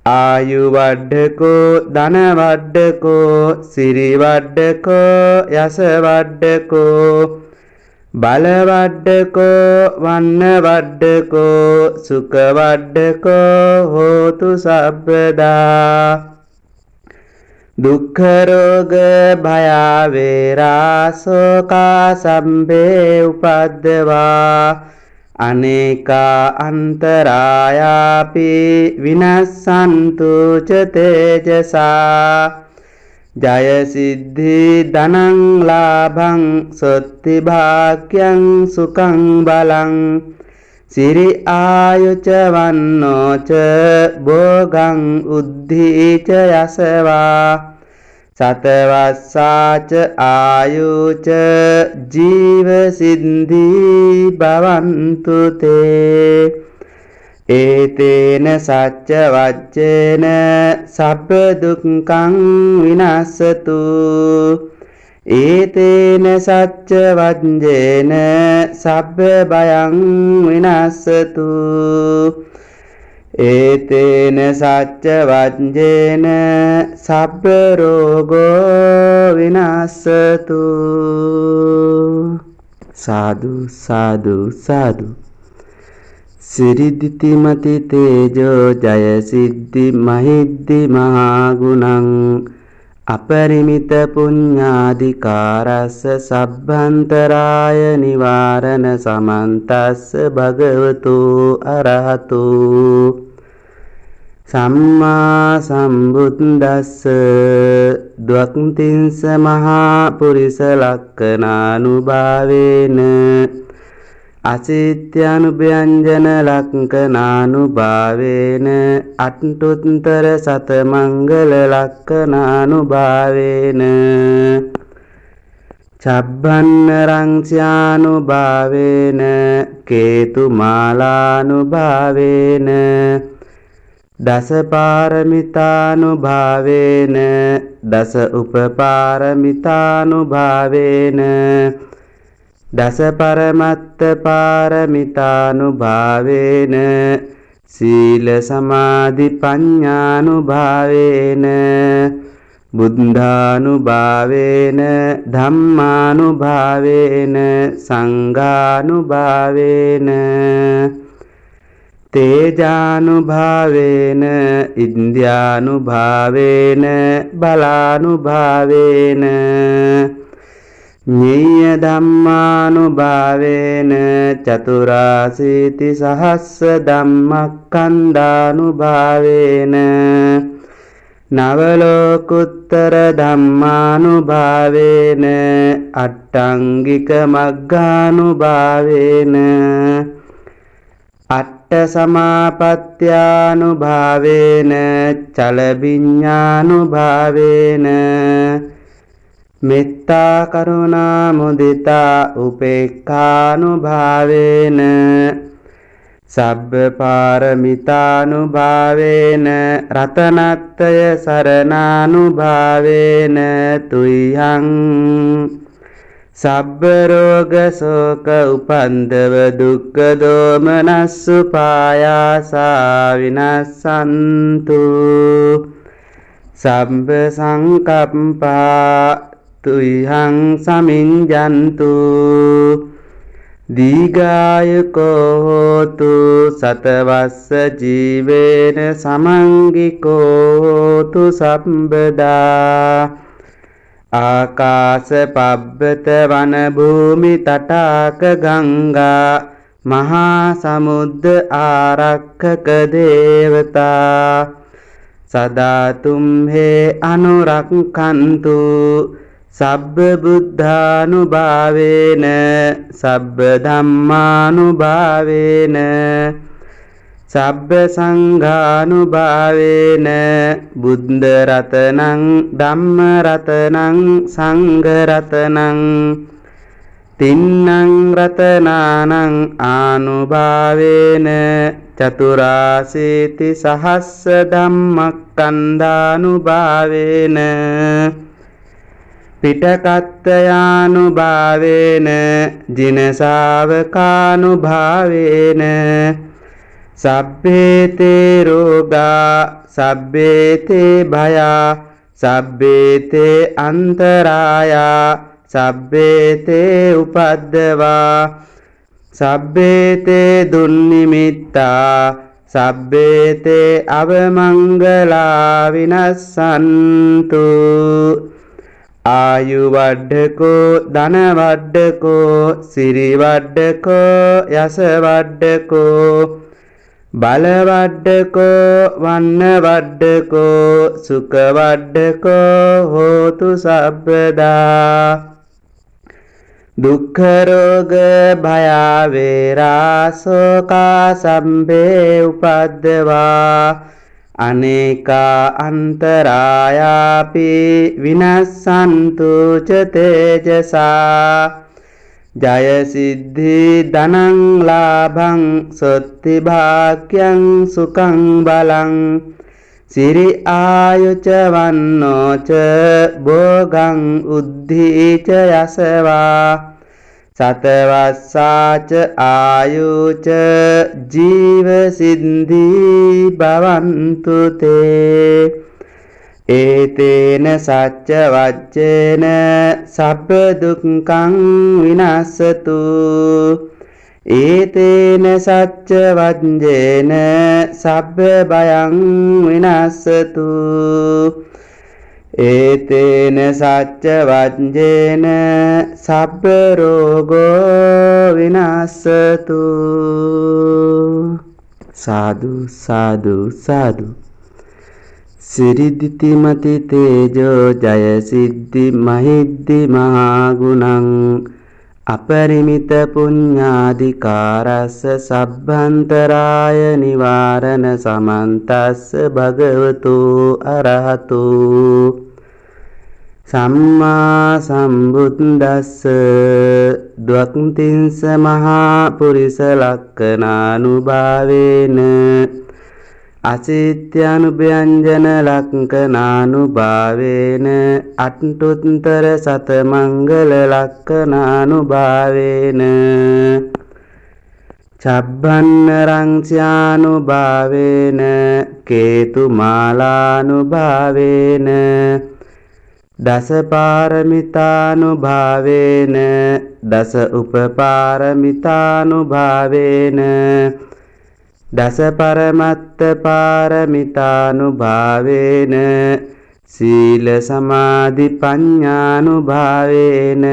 ආයු වඩ්ඩකෝ ධන වඩ්ඩකෝ සිරි වඩ්ඩකෝ යස වඩ්ඩකෝ බල වඩ්ඩකෝ වන්න වඩ්ඩකෝ සුඛ වඩ්ඩකෝ හෝතු සබ්බදා දුක්ඛ රෝග භය වේරා සෝකා සම්බේ උපද්දවා අනේකා අන්තරායාපි විනස්සන්තු ච තේජසා ජය සිද්ධි ධනං ලාභං සොත්ති භාග්‍යං සුඛං බලං සිරි ආයුච වන්නෝච භෝගං උද්ධීච යසවා සතවස්සාච ආයුච ජීව සිද්ධි භවන්තු තේ ඒතේන සච්ච වච්චේන සබ්බ දුක්ඛං විනස්සතු ඒතේන සච්ච වජ්ජේන සබ්බ භයං විනස්සතු ඒතේන සච්ච වජ්ජේන සබ්බ රෝගෝ විනස්සතු සාදු සාදු සාදු සිරිදිතිමති තේජෝ ජය සිද්ධි මහිද්දි මහා ගුණං අපරිමිත පුඤ්ඤාධිකාරස්ස සබ්බන්තරාය නිවාරණ සමන්තස්ස භගවතු අරහතු සම්මා සම්බුද්දස්ස ද්වක්ඛින්ස මහා පුරිස ලක්ඛනානුභාවේන අසිත්‍යානුභ්‍යංජන ලක්ඛනානුභාවේන අට්ඨුත්තර සතමංගල ලක්ඛනානුභාවේන චබ්බන්න රංස්‍යානුභාවේන කේතු මාලානුභාවේන දස පාරමිතානුභාවේන දස උපපාරමිතානුභාවේන දස පරමත්ත පාරමිතානුභාවේන සීල සමාධි පඤ්ඤානුභාවේන බුද්ධානුභාවේන ධම්මානුභාවේන සංඝානුභාවේන තේජානුභාවේන ඉන්ද්‍රියානුභාවේන බලානුභාවේන ඤේය ධම්මානුභාවේන චතුරාසීති සහස්ස ධම්මක්ඛන්ධානුභාවේන නවලෝකුත්තර ධම්මානුභාවේන අට්ඨංගික මග්ගානුභාවේන අට්ඨ සමාපත්ත්‍යානුභාවේන චලවිඤ්ඤානුභාවේන මෙත්තා කරුණා මුදිතා උපේක්ඛානුභාවේන සබ්බ පාරමිතානුභාවේන රතනත්‍රය සරණානුභාවේන තුයං සබ්බ රෝග ශෝක උපන්දව දුක්ඛ දෝමනස්සු පායාසා විනස්සන්තු සබ්බ සංකප්පා තුයං සමිඤ්ජන්තු දීඝායුකෝ හෝතු සතවස්ස ජීවේන සමංගිකෝ හෝතු සම්බදා ආකාශ පබ්බත වන භූමි තටාක ගංගා මහා සමුද්ද ආරක්ඛක දේවතා සදා තුම්හේ අනුරක්ඛන්තු සබ්බ බුද්ධානුභාවේන සබ්බ ධම්මානුභාවේන සබ්බ සංඝානුභාවේන බුද්ධ රතනං ධම්ම රතනං සංඝ රතනං තින්නං රතනානං ආනුභාවේන චතුරාසීති සහස්ස ධම්මක්ඛන්ධානුභාවේන පිටකත්තයානුභාවේන ජින ශාවකානුභාවේන සබ්බේතේ රෝගා සබ්බේතේ භයා සබ්බේතේ අන්තරායා සබ්බේතේ උපද්දවා සබ්බේතේ දුන්නිමිත්තා සබ්බේතේ අවමංගලා විනස්සන්තු ආයු වඩ්ඩකෝ ධන වඩ්ඩකෝ සිරි වඩ්ඩකෝ යස වඩ්ඩකෝ බල වඩ්ඩකෝ වන්න වඩ්ඩකෝ සුඛ වඩ්ඩකෝ හෝතු සබ්බදා දුක්ඛ රෝග භය වේරා ශෝකා සම්භේ උපද්දවා අනේකා අන්තරායාපි විනස්සන්තු ච තේජසා ජය සිද්ධි ධනං ලාභං සොත්ති භාග්‍යං සුඛං බලං සිරි ආයුච වන්නෝච භෝගං උද්ධීච යසවා සතවස්සාච ආයුච ජීව සිද්ධි භවන්තු තේ ඒතේන සච්ච වච්චේන සබ්බ දුක්ඛං විනස්සතු ඒතේන සච්ච වච්චේන සබ්බ භයං විනස්සතු ඒතේන සච්ච වච්චේන සබ්බ රෝගෝ විනස්සතු සාදු සාදු සාදු සිරිදිතිමති තේජෝ ජය සිද්ධි මහිද්දි මහා ගුණං අපරිමිත පුඤ්ඤාධිකාරස්ස සබ්බන්තරාය නිවාරණ සමන්තස්ස භගවතු අරහතු සම්මා සම්බුද්දස්ස ද්වක්ඛින්ස මහා පුරිස ලක්ඛනානුභාවේන අසිත්‍යානුභ්‍යංජන ලක්ඛනානුභාවේන අට්ඨුත්තර සත මංගල ලක්ඛනානුභාවේන චබ්බන්න රංස්‍යානුභාවේන කේතු මාලානුභාවේන දස පාරමිතානුභාවේන දස උපපාරමිතානුභාවේන දස පරමත්ත පාරමිතානුභාවේන සීල සමාධි පඤ්ඤානුභාවේන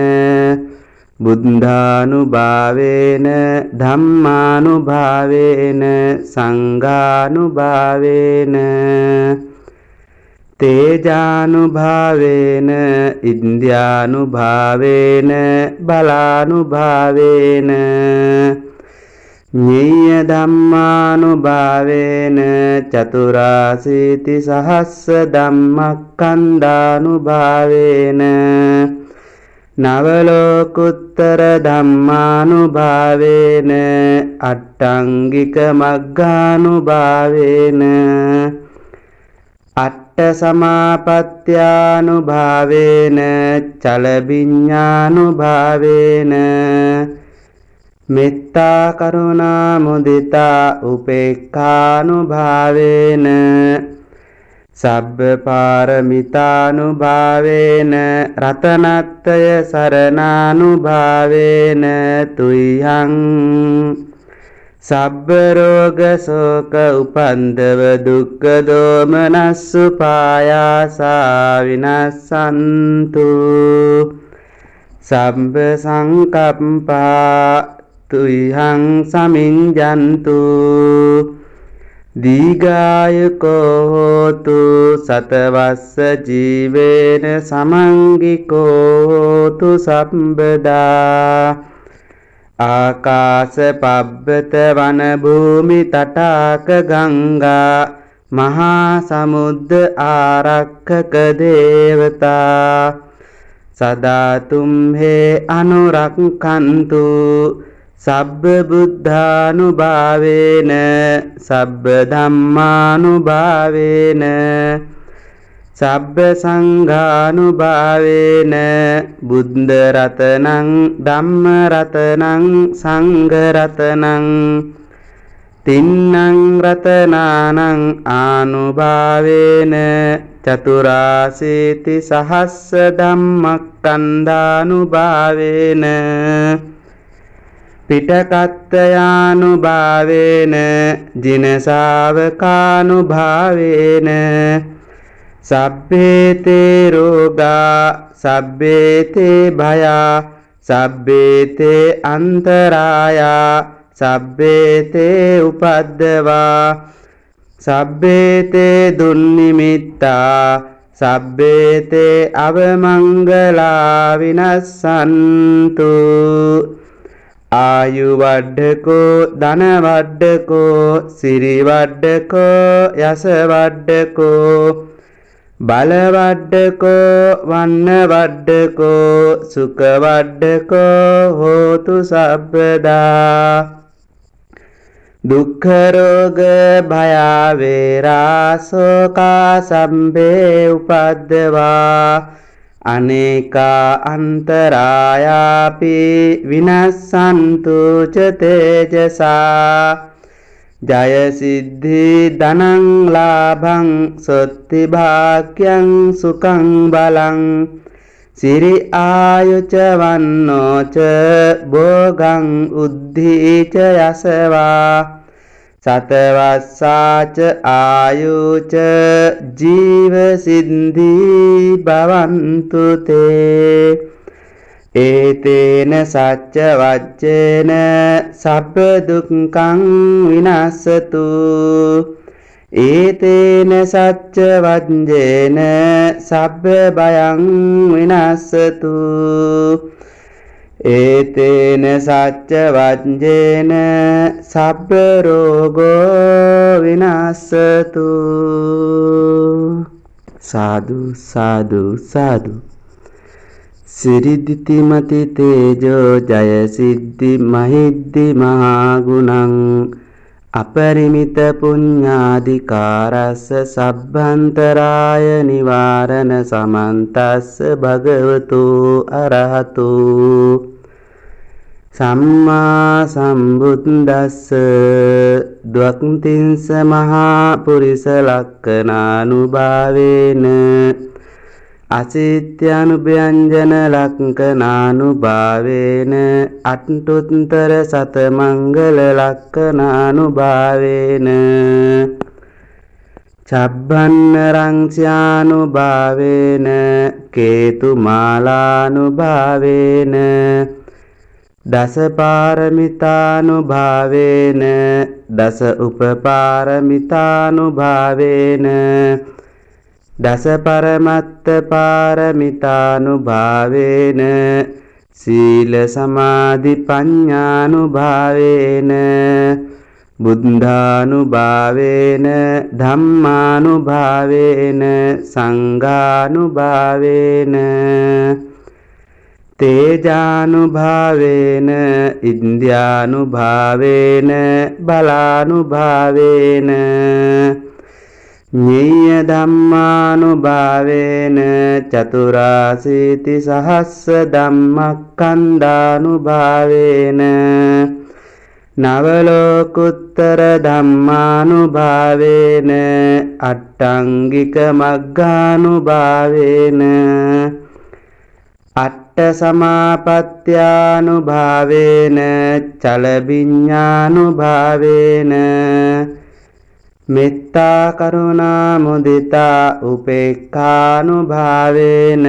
බුද්ධානුභාවේන ධම්මානුභාවේන සංඝානුභාවේන තේජානුභාවේන ඉන්ද්‍රියානුභාවේන බලානුභාවේන ඤේය ධම්මානුභාවේන චතුරාසීති සහස්ස ධම්මක්ඛන්ධානුභාවේන නවලෝකුත්තර ධම්මානුභාවේන අට්ඨංගික මග්ගානුභාවේන අට්ඨ සමාපත්ත්‍යානුභාවේන චලබිඤ්ඤානුභාවේන මෙත්තා කරුණා මුදිතා උපේක්ඛානුභාවේන සබ්බ පාරමිතානුභාවේන රතනත්තය සරණානුභාවේන තුයං සබ්බ රෝග ශෝක උපන්දව දුක්ඛ දෝමනස්සු පායාසා විනස්සන්තු සබ්බ සංකප්පා තුයං සමිඤ්ජන්තු දීඝායුකෝ හෝතු සතවස්ස ජීවේන සමංගිකෝ හෝතු සම්බදා ආකාශ පබ්බත වන භූමි තටාක ගංගා මහා සමුද්ද ආරක්ඛක දේවතා සදා තුම්හේ අනුරක්ඛන්තු සබ්බ බුද්ධානුභාවේන සබ්බ ධම්මානුභාවේන සබ්බ සංඝානුභාවේන බුද්ධ රතනං ධම්ම රතනං සංඝ රතනං තින්නං රතනානං ආනුභාවේන චතුරාසීති සහස්ස ධම්මක්ඛන්ධානුභාවේන පිටකත්තයානුභාවේන ජින ශාවකානුභාවේන සබ්බේතේ රෝගා සබ්බේතේ භයා සබ්බේතේ අන්තරායා සබ්බේතේ උපද්දවා සබ්බේතේ දුන්නිමිත්තා සබ්බේතේ අවමංගලා විනස්සන්තු ආයු වඩ්ඩකෝ ධන වඩ්ඩකෝ සිරි වඩ්ඩකෝ යස වඩ්ඩකෝ බල වඩ්ඩකෝ වන්න වඩ්ඩකෝ සුඛ වඩ්ඩකෝ හෝතු සබ්බදා දුක්ඛ රෝග භය වේරා ශෝකා සම්භේ උපද්දවා අනේකා අන්තරායාපි විනස්සන්තු ච තේජසා ජය සිද්ධි ධනං ලාභං සොත්ති භාග්‍යං සුඛං බලං සිරි ආයුච වන්නෝච භෝගං උද්ධීච යසවා සතවස්සාච ආයුච ජීව සිද්ධි භවන්තු තේ ඒතේන සච්ච වච්චේන සබ්බ දුක්ඛං විනස්සතු ඒතේන සච්ච වච්චේන සබ්බ භයං විනස්සතු ඒතේන සච්ච වච්චේන සබ්බ රෝගෝ විනස්සතු සාදු සාදු සාදු සිරිදිතිමති තේජෝ ජය සිද්ධි මහිද්දි මහා ගුණං අපරිමිත පුඤ්ඤාධිකාරස්ස සබ්බන්තරාය නිවාරණ සමන්තස්ස භගවතු අරහතු සම්මා සම්බුද්දස්ස ද්වක්ඛින්ස මහා පුරිස ලක්ඛනානුභාවේන අසිත්‍යානුභ්‍යංජන ලක්ඛනානුභාවේන අට්ඨුත්තර සතමංගල ලක්ඛනානුභාවේන චබ්බන්න රංස්‍යානුභාවේන කේතුමාලානුභාවේන දස පාරමිතානුභාවේන දස උපපාරමිතානුභාවේන දස පරමත්ත පාරමිතානුභාවේන සීල සමාධි පඤ්ඤානුභාවේන බුද්ධානුභාවේන ධම්මානුභාවේන සංඝානුභාවේන තේජානුභාවේන ඉන්ද්‍රියානුභාවේන බලානුභාවේන ඤේය ධම්මානුභාවේන චතුරාසීති සහස්ස ධම්මක්ඛන්ධානුභාවේන නවලෝකුත්තර ධම්මානුභාවේන අට්ඨංගික මග්ගානුභාවේන අට්ඨ සමාපත්ත්‍යානුභාවේන චලවිඤ්ඤානුභාවේන මෙත්තා කරුණා මුදිතා උපේක්ඛානුභාවේන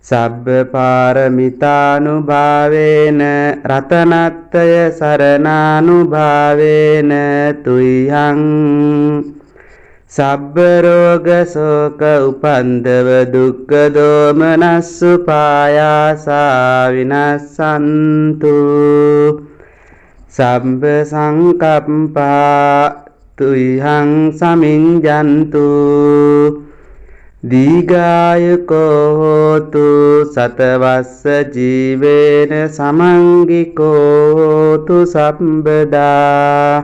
සබ්බ පාරමිතානුභාවේන රතනත්‍රය සරණානුභාවේන තුයං සබ්බ රෝග ශෝක උපන්දව දුක්ඛ දෝමනස්සු පායාසා විනස්සන්තු සබ්බ සංකප්පා තුයං සමිඤ්ඤන්තු දීඝායුකෝ හෝතු සතවස්ස ජීවේන සමංගිකෝ හෝතු සම්බදා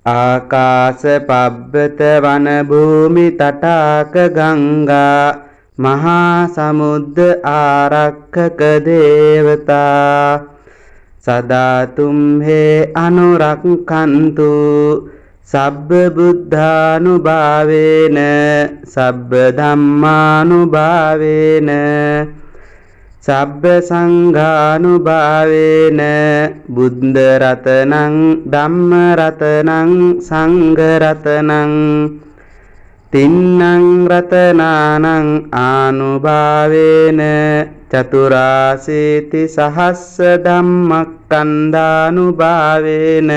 ආකාශ පබ්බත වන භූමි තටාක ගංගා මහා සමුද්ද ආරක්ඛක දේවතා සදා තුම්හේ අනුරක්ඛන්තු සබ්බ බුද්ධානුභාවේන සබ්බ ධම්මානුභාවේන සබ්බ සංඝානුභාවේන බුද්ධ රතනං ධම්ම රතනං සංඝ රතනං තින්නං රතනානං ආනුභාවේන චතුරාසීති සහස්ස ධම්මක්ඛන්ධානුභාවේන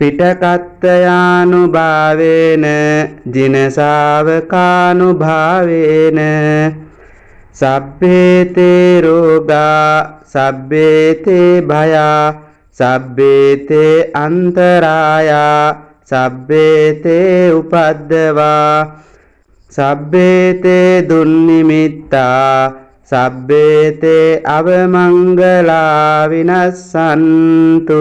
පිටකත්තයානුභාවේන ජින ශාවකානුභාවේන සබ්බේතේ රෝගා සබ්බේතේ භයා සබ්බේතේ අන්තරායා සබ්බේතේ උපද්දවා සබ්බේතේ දුන්නිමිත්තා සබ්බේතේ අවමංගලා විනස්සන්තු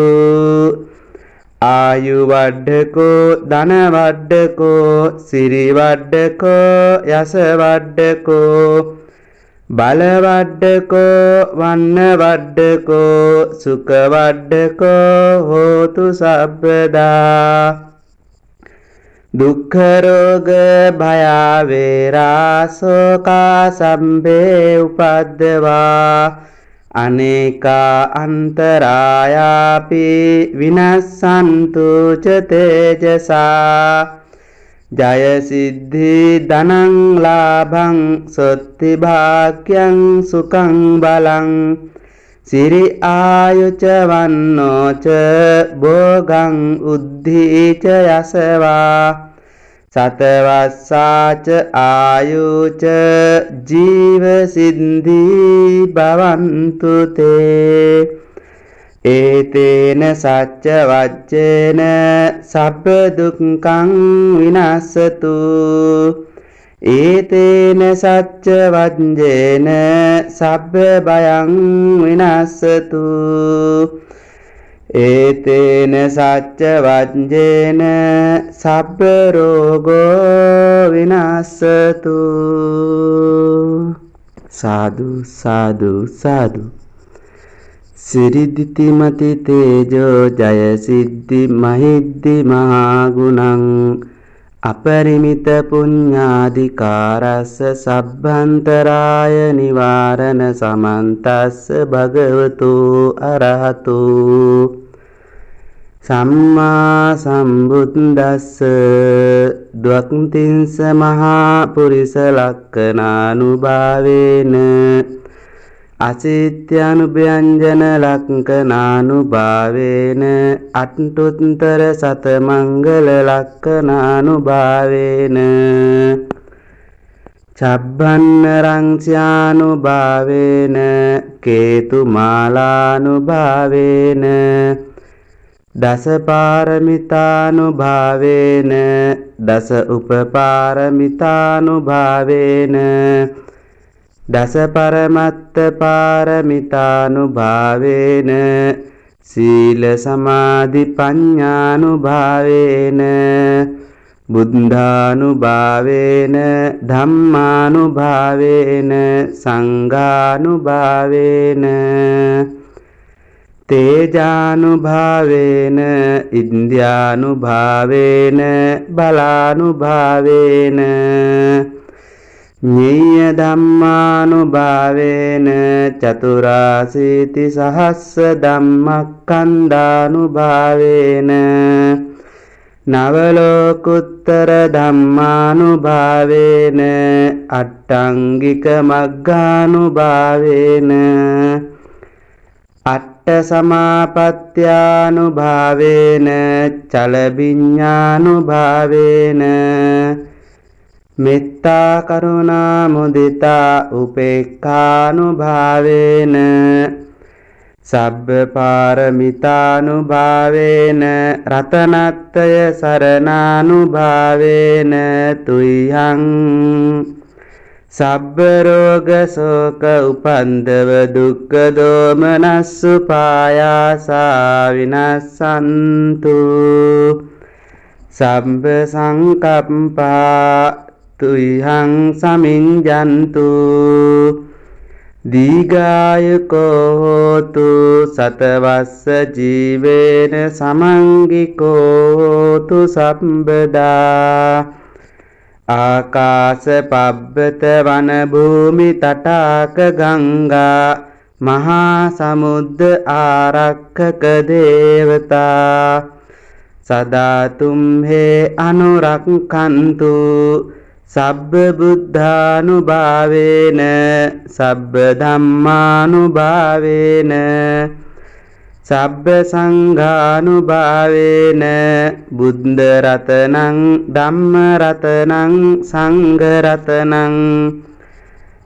ආයු වඩ්ඩකෝ ධන වඩ්ඩකෝ සිරි වඩ්ඩකෝ යස වඩ්ඩකෝ බල වඩ්ඩකෝ වන්න වඩ්ඩකෝ සුඛ වඩ්ඩකෝ හෝතු සබ්බදා දුක්ඛ රෝග භය වේරා ශෝකා සම්භේ උපද්දවා අනේකා අන්තරායාපි විනස්සන්තු ච තේජසා ජය සිද්ධි ධනං ලාභං සොත්ති භාග්‍යං සුඛං බලං සිරි ආයුච වන්නෝ ච භෝගං උද්ධි ච යසවා සතවස්සාච ආයුච ජීව සිද්ධි භවන්තු තේ ඒතේන සච්ච වච්චේන සබ්බ දුක්ඛං විනස්සතු ඒතේන සච්ච වච්චේන සබ්බ භයං විනස්සතු ඒතේන සච්ච වච්චේන සබ්බ රෝගෝ විනස්සතු සාදු සාදු සාදු සිරිදිතිමති තේජෝ ජය සිද්ධි මහිද්දි මහා ගුණං අපරිමිත පුඤ්ඤාධිකාරස්ස සබ්බන්තරාය නිවාරණ සමන්තස්ස භගවතු අරහතු සම්මා සම්බුද්දස්ස ද්වක්ඛින්ස මහා පුරිස ලක්ඛනානුභාවේන අසිත්‍යානුභ්‍යංජන ලක්ඛනානුභාවේන අට්ඨුත්තර සතමංගල ලක්ඛනානුභාවේන චබ්බන්න රංස්‍යානුභාවේන කේතු මාලානුභාවේන දස පාරමිතානුභාවේන දස උපපාරමිතානුභාවේන දස පරමත්ත පාරමිතානුභාවේන සීල සමාධි පඤ්ඤානුභාවේන බුද්ධානුභාවේන ධම්මානුභාවේන සංඝානුභාවේන තේජානුභාවේන ඉන්ද්‍රියානුභාවේන බලානුභාවේන ඤේය ධම්මානුභාවේන චතුරාසීති සහස්ස ධම්මක්ඛන්ධානුභාවේන නවලෝකුත්තර ධම්මානුභාවේන අට්ඨංගික මග්ගානුභාවේන අට්ඨ සමාපත්ත්‍යානුභාවේන චලවිඤ්ඤානුභාවේන මෙත්තා කරුණා මුදිතා උපේක්ඛානුභාවේන සබ්බ පාරමිතානුභාවේන රතනත්‍රය සරණානුභාවේන තුයං සබ්බ රෝග ශෝක උපන්දව දුක්ඛ දෝමනස්සු පායාසා විනස්සන්තු සබ්බ සංකප්පා තුයං සමිඤ්ඤන්තු දීඝායුකෝ හෝතු සතවස්ස ජීවේන සමංගිකෝ හෝතු සම්බදා ආකාශ පබ්බත වන භූමි තටාක ගංගා මහා සමුද්ද ආරක්ඛක දේවතා සදා තුම්හේ අනුරක්ඛන්තු සබ්බ බුද්ධානුභාවේන සබ්බ ධම්මානුභාවේන සබ්බ සංඝානුභාවේන බුද්ධ රතනං ධම්ම රතනං සංඝ රතනං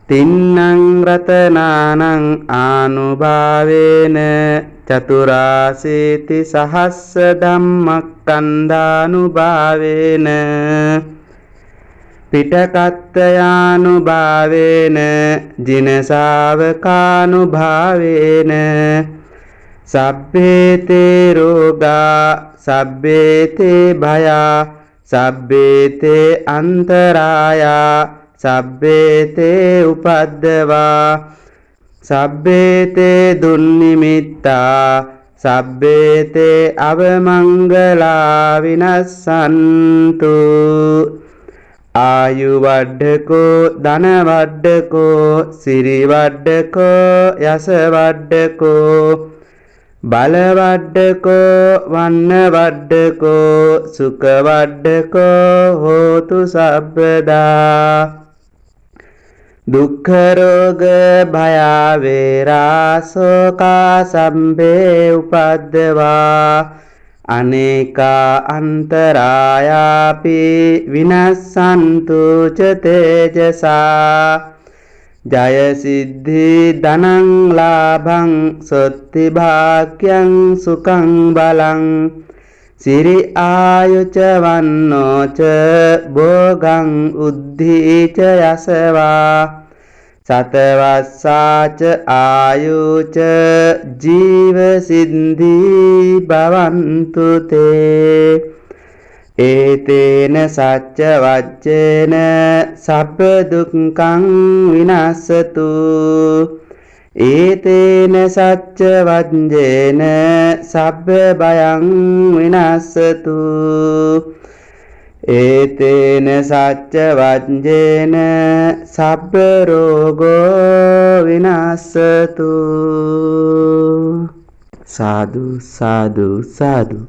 තින්නං රතනානං ආනුභාවේන චතුරාසීති සහස්ස ධම්මක්ඛන්ධානුභාවේන පිටකත්තයානුභාවේන ජින ශාවකානුභාවේන සබ්බේතේ රෝගා සබ්බේතේ භයා සබ්බේතේ අන්තරායා සබ්බේතේ උපද්දවා සබ්බේතේ දුන්නිමිත්තා සබ්බේතේ අවමංගලා විනස්සන්තු ආයු වඩ්ඩකෝ ධන වඩ්ඩකෝ සිරි වඩ්ඩකෝ යස වඩ්ඩකෝ බල වඩ්ඩකෝ වන්න වඩ්ඩකෝ සුඛ වඩ්ඩකෝ හෝතු සබ්බදා දුක්ඛ රෝග භය වේරා ශෝකා සම්භේ උපද්දවා අනේකා අන්තරායාපි විනස්සන්තු ච තේජසා ජය සිද්ධි ධනං ලාභං සොත්ති භාග්‍යං සුඛං බලං සිරි ආයුච වන්නෝ ච භෝගං උද්ධීච යසවා සතවස්සාච ආයුච ජීව සිද්ධි භවන්තු තේ ඒතේන සච්ච වච්චේන සබ්බ දුක්ඛං විනස්සතු ඒතේන සච්ච වච්චේන සබ්බ භයං විනස්සතු ඒතේන සච්ච වච්චේන සබ්බ රෝගෝ විනස්සතු සාදු සාදු සාදු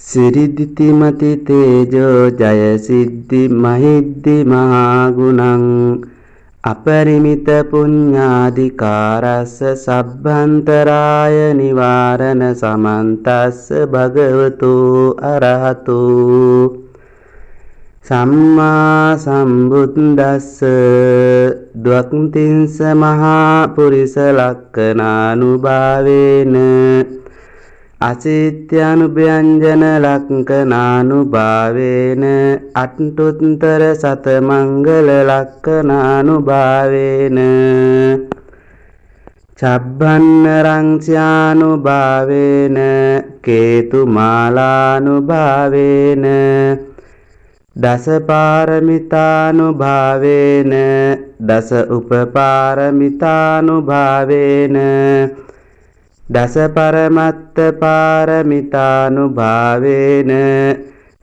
සිරිදිතිමති තේජෝ ජය සිද්ධි මහිද්දි මහා ගුණං අපරිමිත පුඤ්ඤාධිකාරස්ස සබ්බන්තරාය නිවාරණ සමන්තස්ස භගවතු අරහතු සම්මා සම්බුද්දස්ස ද්වක්ඛින්ස මහා පුරිස ලක්ඛනානුභාවේන අසිත්‍යානුභ්‍යංජන ලක්ඛනානුභාවේන අට්ඨුත්තර සතමංගල ලක්ඛනානුභාවේන චබ්බන්න රංස්‍යානුභාවේන කේතුමාලානුභාවේන දස පාරමිතානුභාවේන දස උපපාරමිතානුභාවේන දස පරමත්ත පාරමිතානුභාවේන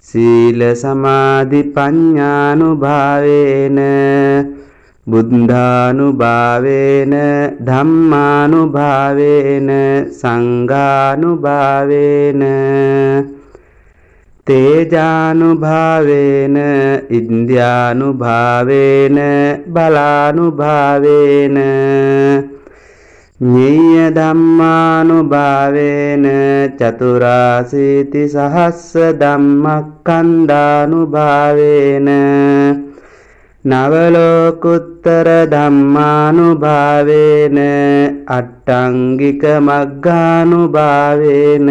සීල සමාධි පඤ්ඤානුභාවේන බුද්ධානුභාවේන ධම්මානුභාවේන සංඝානුභාවේන තේජානුභාවේන ඉන්ද්‍රියානුභාවේන බලානුභාවේන ඤේය ධම්මානුභාවේන චතුරාසීති සහස්ස ධම්මක්ඛන්ධානුභාවේන නවලෝකුත්තර ධම්මානුභාවේන අට්ඨංගික මග්ගානුභාවේන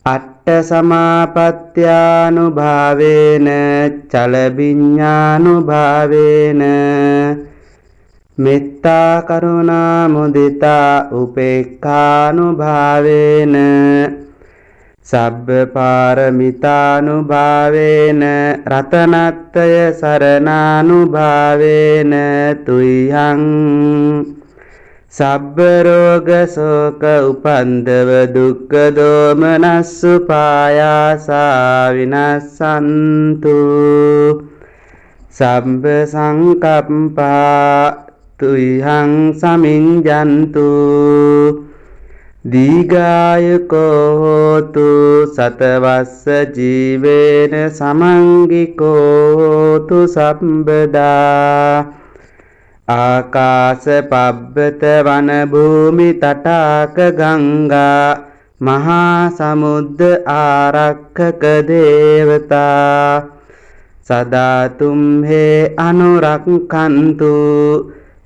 අට්ඨ සමාපත්ත්‍යානුභාවේන චලවිඤ්ඤානුභාවේන මෙත්තා කරුණා මුදිතා උපේක්ඛානුභාවේන සබ්බ පාරමිතානුභාවේන රතනත්තය සරණානුභාවේන තුයං සබ්බ රෝග ශෝක උපන්දව දුක්ඛ දෝමනස්සු පායාසා විනස්සන්තු සබ්බ සංකප්පා තුයං සමිඤ්ඤන්තු දීඝායුකෝ හෝතු සතවස්ස ජීවේන සමංගිකෝ හෝතු සම්බදා ආකාශ පබ්බත වන භූමි තටාක ගංගා මහා සමුද්ද ආරක්ඛක දේවතා සදා තුම්හේ අනුරක්ඛන්තු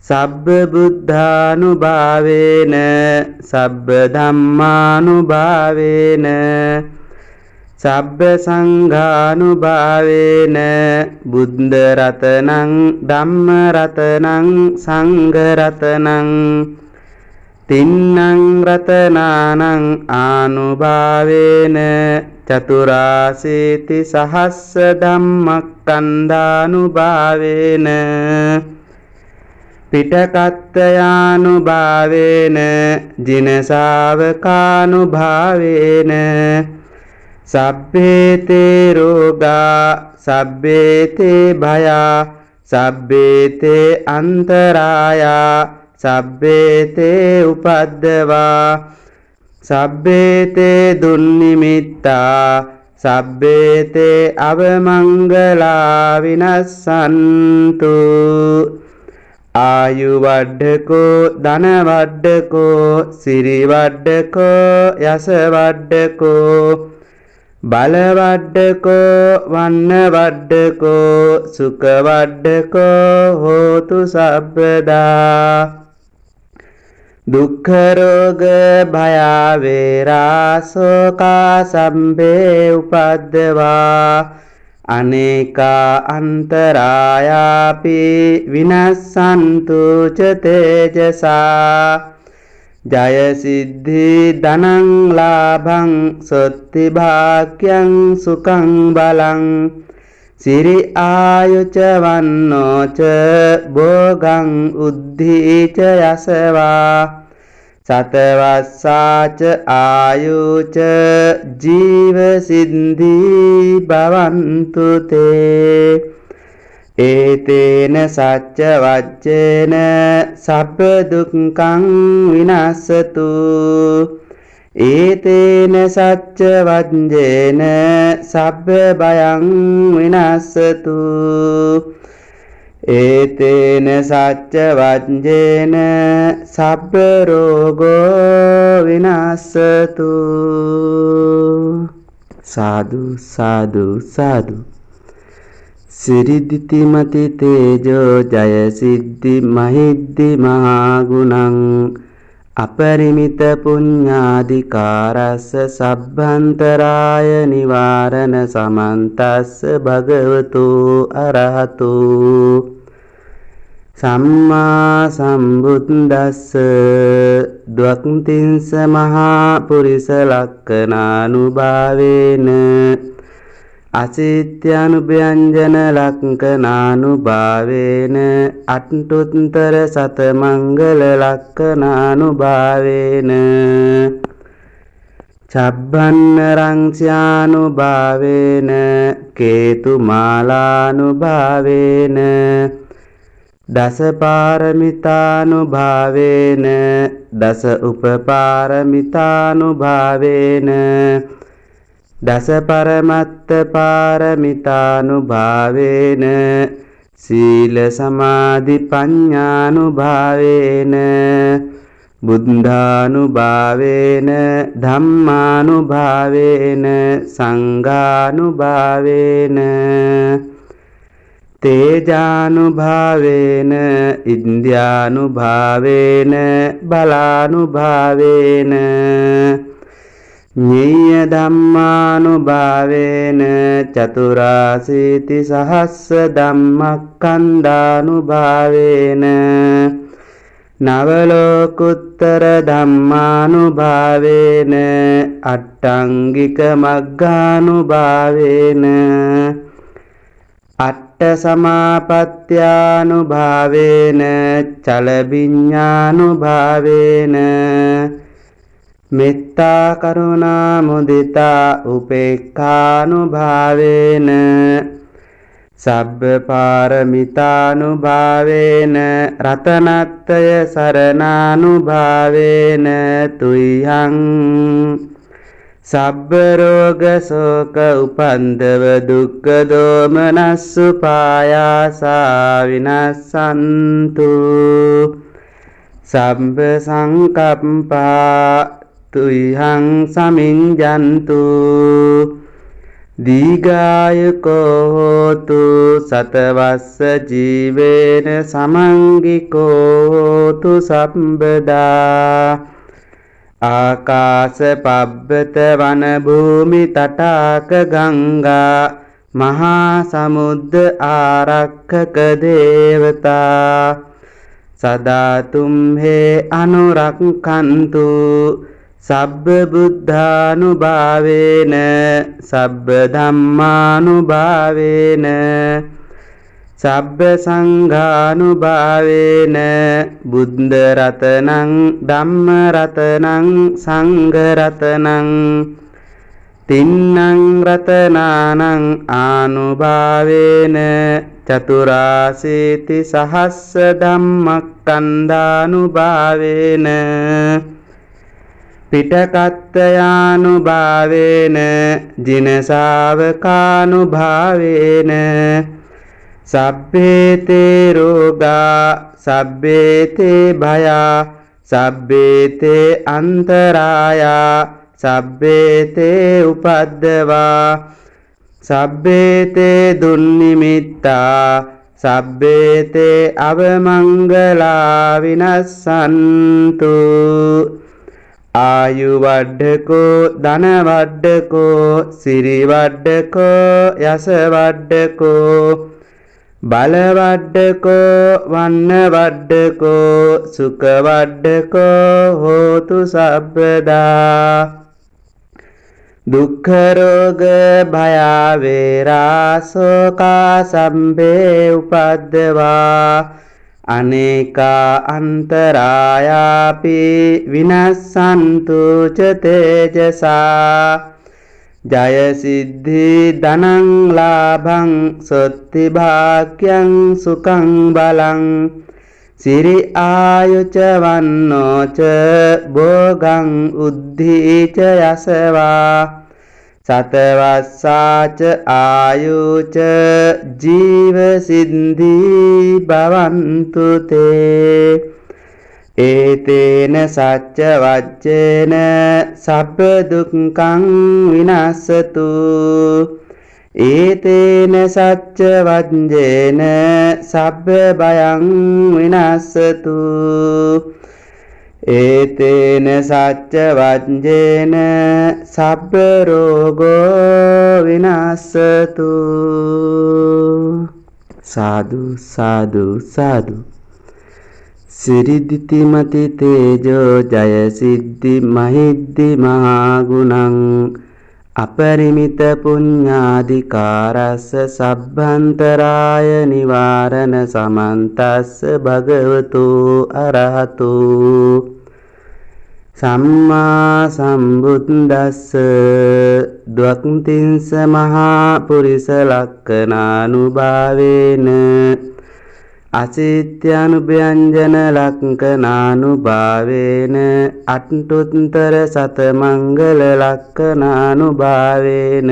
සබ්බ බුද්ධානුභාවේන සබ්බ ධම්මානුභාවේන සබ්බ සංඝානුභාවේන බුද්ධ රතනං ධම්ම රතනං සංඝ රතනං තින්නං රතනානං ආනුභාවේන චතුරාසීති සහස්ස ධම්මක්ඛන්ධානුභාවේන පිටකත්තයානුභාවේන ජින ශාවකානුභාවේන සබ්බේතේ රෝගා සබ්බේතේ භයා සබ්බේතේ අන්තරායා සබ්බේතේ උපද්දවා සබ්බේතේ දුන්නිමිත්තා සබ්බේතේ අවමංගලා විනස්සන්තු ආයු වඩ්ඩකෝ ධන වඩ්ඩකෝ සිරි වඩ්ඩකෝ යස වඩ්ඩකෝ බල වඩ්ඩකෝ වන්න වඩ්ඩකෝ සුඛ වඩ්ඩකෝ හෝතු සබ්බදා දුක්ඛ රෝග භය වේරා ශෝකා සම්භේ උපද්දවා අනේකා අන්තරායාපි විනස්සන්තු ච තේජසා ජය සිද්ධි ධනං ලාභං සොත්ති භාග්‍යං සුඛං බලං සිරි ආයුච වන්නෝච භෝගං උද්ධීච යසවා සතවස්සාච ආයුච ජීව සිද්ධි භවන්තු තේ ඒතේන සච්ච වච්චේන සබ්බ දුක්ඛං විනස්සතු ඒතේන සච්ච වච්චේන සබ්බ භයං විනස්සතු ඒතේන සච්ච වච්චේන සබ්බ රෝගෝ විනස්සතු සාදු සාදු සාදු සිරිදිතිමති තේජෝ ජය සිද්ධි මහිද්දි මහා ගුණං අපරිමිත පුඤ්ඤාධිකාරස්ස සබ්බන්තරාය නිවාරණ සමන්තස්ස භගවතු අරහතු සම්මා සම්බුද්දස්ස ද්වක්ඛින්ස මහා පුරිස ලක්ඛනානුභාවේන අසිත්‍යානුභ්‍යංජන ලක්ඛනානුභාවේන අට්ඨුත්තර සත මංගල ලක්ඛනානුභාවේන චබ්බන්න රංස්යානුභාවේන කේතු මාලානුභාවේන දස පාරමිතානුභාවේන දස උපපාරමිතානුභාවේන දස පරමත්ත පාරමිතානුභාවේන සීල සමාධි පඤ්ඤානුභාවේන බුද්ධානුභාවේන ධම්මානුභාවේන සංඝානුභාවේන තේජානුභාවේන ඉන්ද්‍රියානුභාවේන බලානුභාවේන ඤේය ධම්මානුභාවේන චතුරාසීති සහස්ස ධම්මක්ඛන්ධානුභාවේන නවලෝකුත්තර ධම්මානුභාවේන අට්ඨංගික මග්ගානුභාවේන අට්ඨ සමාපත්ත්‍යානුභාවේන චලවිඤ්ඤානුභාවේන මෙත්තා කරුණා මුදිතා උපේක්ඛානුභාවේන සබ්බ පාරමිතානුභාවේන රතනත්‍රය සරණානුභාවේන තුයං සබ්බ රෝග ශෝක උපන්දව දුක්ඛ දෝමනස්සු පායාසා විනස්සන්තු සබ්බ සංකප්පා තුයං සමිඤ්ඤන්තු දීඝායුකෝ හෝතු සතවස්ස ජීවේන සමංගිකෝ හෝතු සම්බදා ආකාශ පබ්බත වන භූමි තටාක ගංගා මහා සමුද්ද ආරක්ඛක දේවතා සදා තුම්හේ අනුරක්ඛන්තු සබ්බ බුද්ධානුභාවේන සබ්බ ධම්මානුභාවේන සබ්බ සංඝානුභාවේන බුද්ධ රතනං ධම්ම රතනං සංඝ රතනං තින්නං රතනානං ආනුභාවේන චතුරාසීති සහස්ස ධම්මක්ඛන්ධානුභාවේන පිටකත්තයානුභාවේන ජින ශාවකානුභාවේන සබ්බේතේ රෝගා සබ්බේතේ භයා සබ්බේතේ අන්තරායා සබ්බේතේ උපද්දවා සබ්බේතේ දුන්නිමිත්තා සබ්බේතේ අවමංගලා විනස්සන්තු ආයු වඩ්ඩකෝ ධන වඩ්ඩකෝ සිරි වඩ්ඩකෝ යස වඩ්ඩකෝ බල වඩ්ඩකෝ වන්න වඩ්ඩකෝ සුඛ වඩ්ඩකෝ හෝතු සබ්බදා දුක්ඛ රෝග භය වේරා ශෝකා සම්භේ උපද්දවා අනේකා අන්තරායාපි විනස්සන්තු ච තේජසා ජය සිද්ධි ධනං ලාභං සොත්ති භාග්‍යං සුඛං බලං සිරි ආයුච වන්නෝච භෝගං උද්ධීච යසවා සතවස්සාච ආයුච ජීව සිද්ධි භවන්තු තේ ඒතේන සච්ච වච්චේන සබ්බ දුක්ඛං විනස්සතු ඒතේන සච්ච වච්චේන සබ්බ භයං විනස්සතු ඒතේන සච්ච වච්චේන සබ්බ රෝගෝ විනස්සතු සාදු සාදු සාදු සිරිදිතිමති තේජෝ ජය සිද්ධි මහිද්දි මහා ගුණං අපරිමිත පුඤ්ඤාධිකාරස්ස සබ්බන්තරාය නිවාරණ සමන්තස්ස භගවතු අරහතු සම්මා සම්බුද්දස්ස ද්වක්ඛින්ස මහා පුරිස ලක්ඛනානුභාවේන අසිත්‍යානුභ්‍යංජන ලක්ඛනානුභාවේන අට්ඨුත්තර සතමංගල ලක්ඛනානුභාවේන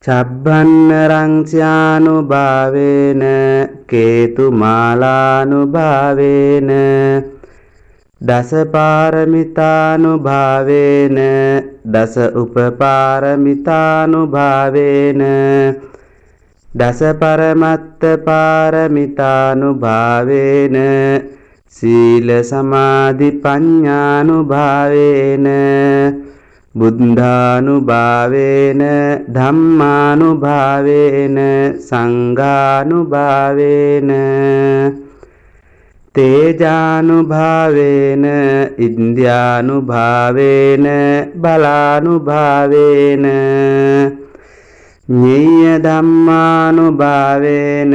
චබ්බන්නරං ස්යානුභාවේන කේතුමාලානුභාවේන දස පාරමිතානුභාවේන දස උපපාරමිතානුභාවේන දස පරමත්ත පාරමිතානුභාවේන සීල සමාධි පඤ්ඤානුභාවේන බුද්ධානුභාවේන ධම්මානුභාවේන සංඝානුභාවේන තේජානුභාවේන ඉන්ද්‍රියානුභාවේන බලානුභාවේන ඤේය ධම්මානුභාවේන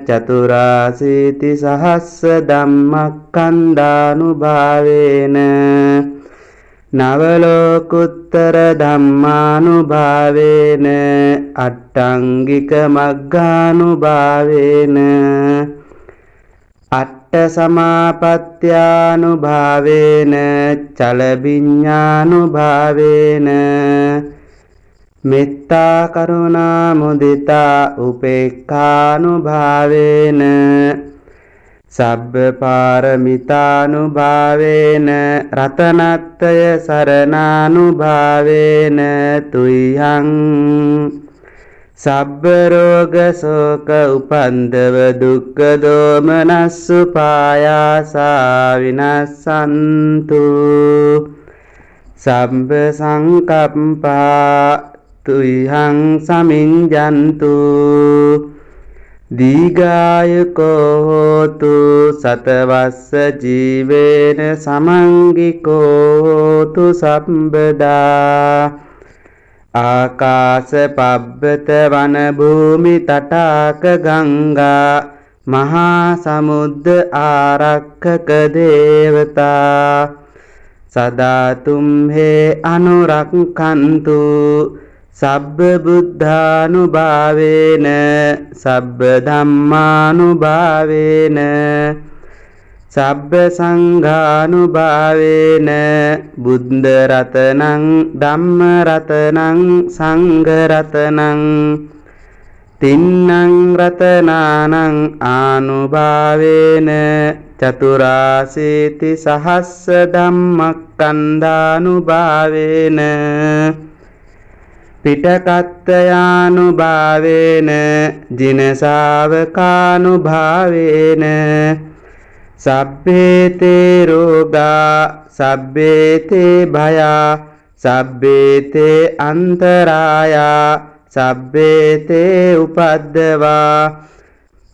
චතුරාසීති සහස්ස ධම්මක්ඛන්ධානුභාවේන නවලෝකුත්තර ධම්මානුභාවේන අට්ඨංගික මග්ගානුභාවේන අට්ඨ සමාපත්ත්‍යානුභාවේන චලබිඤ්ඤානුභාවේන මෙත්තා කරුණා මුදිතා උපේක්ඛානුභාවේන සබ්බ පාරමිතානුභාවේන රතනත්‍රය සරණානුභාවේන තුයං සබ්බ රෝග ශෝක උපන්දව දුක්ඛ දෝමනස්සු පායාසා විනස්සන්තු සබ්බ සංකප්පා තුයං සමිඤ්ඤන්තු දීඝායුකෝ හෝතු සතවස්ස ජීවේන සමංගිකෝ හෝතු සම්බදා ආකාශ පබ්බත වන භූමි තටාක ගංගා මහා සමුද්ද ආරක්ඛක දේවතා සදා තුම්හේ අනුරක්ඛන්තු සබ්බ බුද්ධානුභාවේන සබ්බ ධම්මානුභාවේන සබ්බ සංඝානුභාවේන බුද්ධ රතනං ධම්ම රතනං සංඝ රතනං තින්නං රතනානං ආනුභාවේන චතුරාසීති සහස්ස ධම්මක්ඛන්ධානුභාවේන පිටකත්තයානුභාවේන ජින ශාවකානුභාවේන සබ්බේතේ රෝගා සබ්බේතේ භයා සබ්බේතේ අන්තරායා සබ්බේතේ උපද්දවා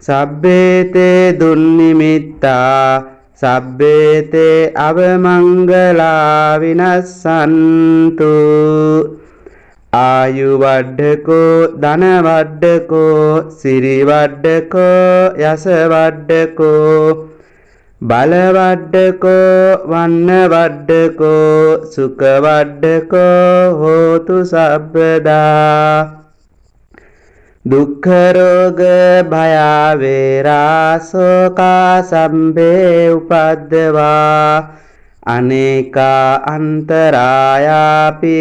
සබ්බේතේ දුන්නිමිත්තා සබ්බේතේ අවමංගලා විනස්සන්තු ආයු වඩ්ඩකෝ ධන වඩ්ඩකෝ සිරි වඩ්ඩකෝ යස වඩ්ඩකෝ බල වඩ්ඩකෝ වන්න වඩ්ඩකෝ සුඛ වඩ්ඩකෝ හෝතු සබ්බදා දුක්ඛ රෝග භය වේරා ශෝකා සම්භේ උපද්දවා අනේකා අන්තරායාපි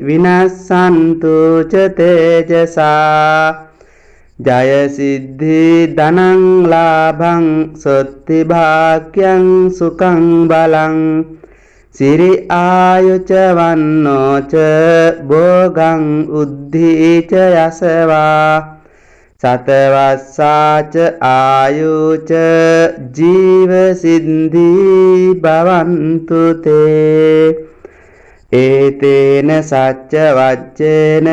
විනස්සන්තු ච තේජසා ජය සිද්ධි ධනං ලාභං සොත්ති භාග්‍යං සුඛං බලං සිරි ආයුච වන්නෝච භෝගං උද්ධීච යසවා සතවස්සාච ආයුච ජීව සිද්ධි භවන්තු තේ ඒතේන සච්ච වච්චේන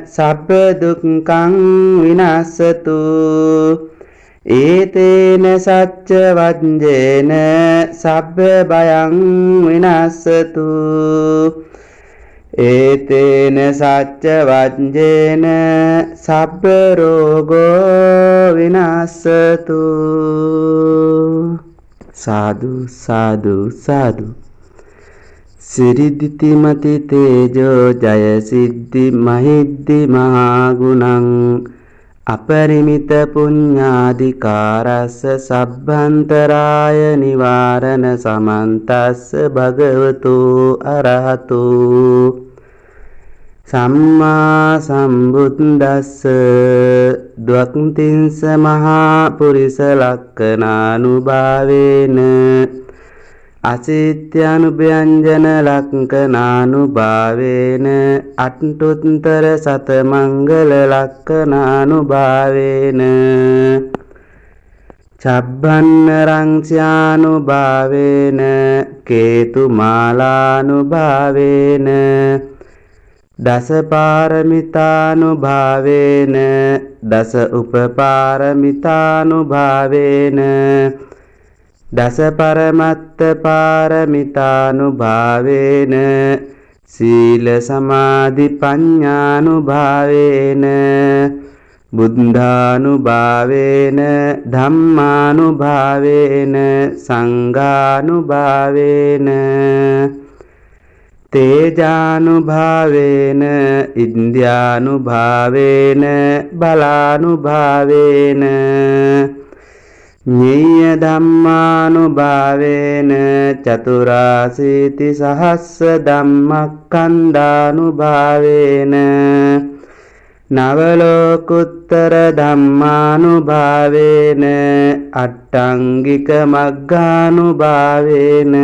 සබ්බ දුක්ඛං විනස්සතු ඒතේන සච්ච වච්චේන සබ්බ භයං විනස්සතු ඒතේන සච්ච වජ්ජේන සබ්බ රෝගෝ විනාශතු. සාදු සාදු සාදු. සිරිදිතිමති තේජෝ ජය සිද්ධි මහිද්දි මහා ගුණං අපරිමිත පුඤ්ඤාධිකාරස්ස සබ්බන්තරාය නිවාරණ සමන්තස්ස භගවතු අරහතු සම්මා සම්බුද්දස්ස ද්වක්ඛින්ස මහා පුරිස ලක්ඛනානුභාවේන අසිත්‍යානුභ්‍යංජන ලක්ඛනානුභාවේන අට්ඨුත්තර සතමංගල ලක්ඛනානුභාවේන චබ්බන්නරං ස්යානුභාවේන කේතුමාලානුභාවේන දස පාරමිතානුභාවේන දස උපපාරමිතානුභාවේන දස පරමත්ත පාරමිතානුභාවේන සීල සමාධි පඤ්ඤානුභාවේන බුද්ධානුභාවේන ධම්මානුභාවේන සංඝානුභාවේන තේජානුභාවේන ඉන්ද්‍රියානුභාවේන බලානුභාවේන ඤේය ධම්මානුභාවේන චතුරාසීති සහස්ස ධම්මක්ඛන්ධානුභාවේන නවලෝකුත්තර ධම්මානුභාවේන අට්ඨංගික මග්ගානුභාවේන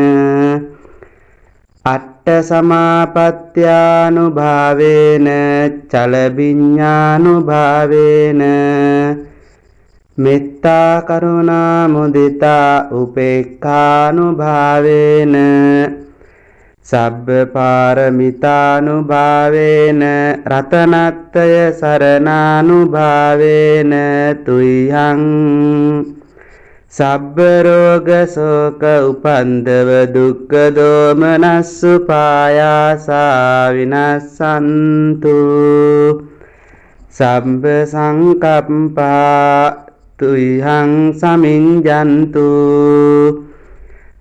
අට්ඨ සමාපත්ත්‍යානුභාවේන චලබිඤ්ඤානුභාවේන මෙත්තා කරුණා මුදිතා උපේක්ඛානුභාවේන සබ්බ පාරමිතානුභාවේන රතනත්‍රය සරණානුභාවේන තුයං සබ්බ රෝග ශෝක උපන්දව දුක්ඛ දෝමනස්සු පායාසා විනස්සන්තු සබ්බ සංකප්පා තුයං සමිඤ්ජන්තු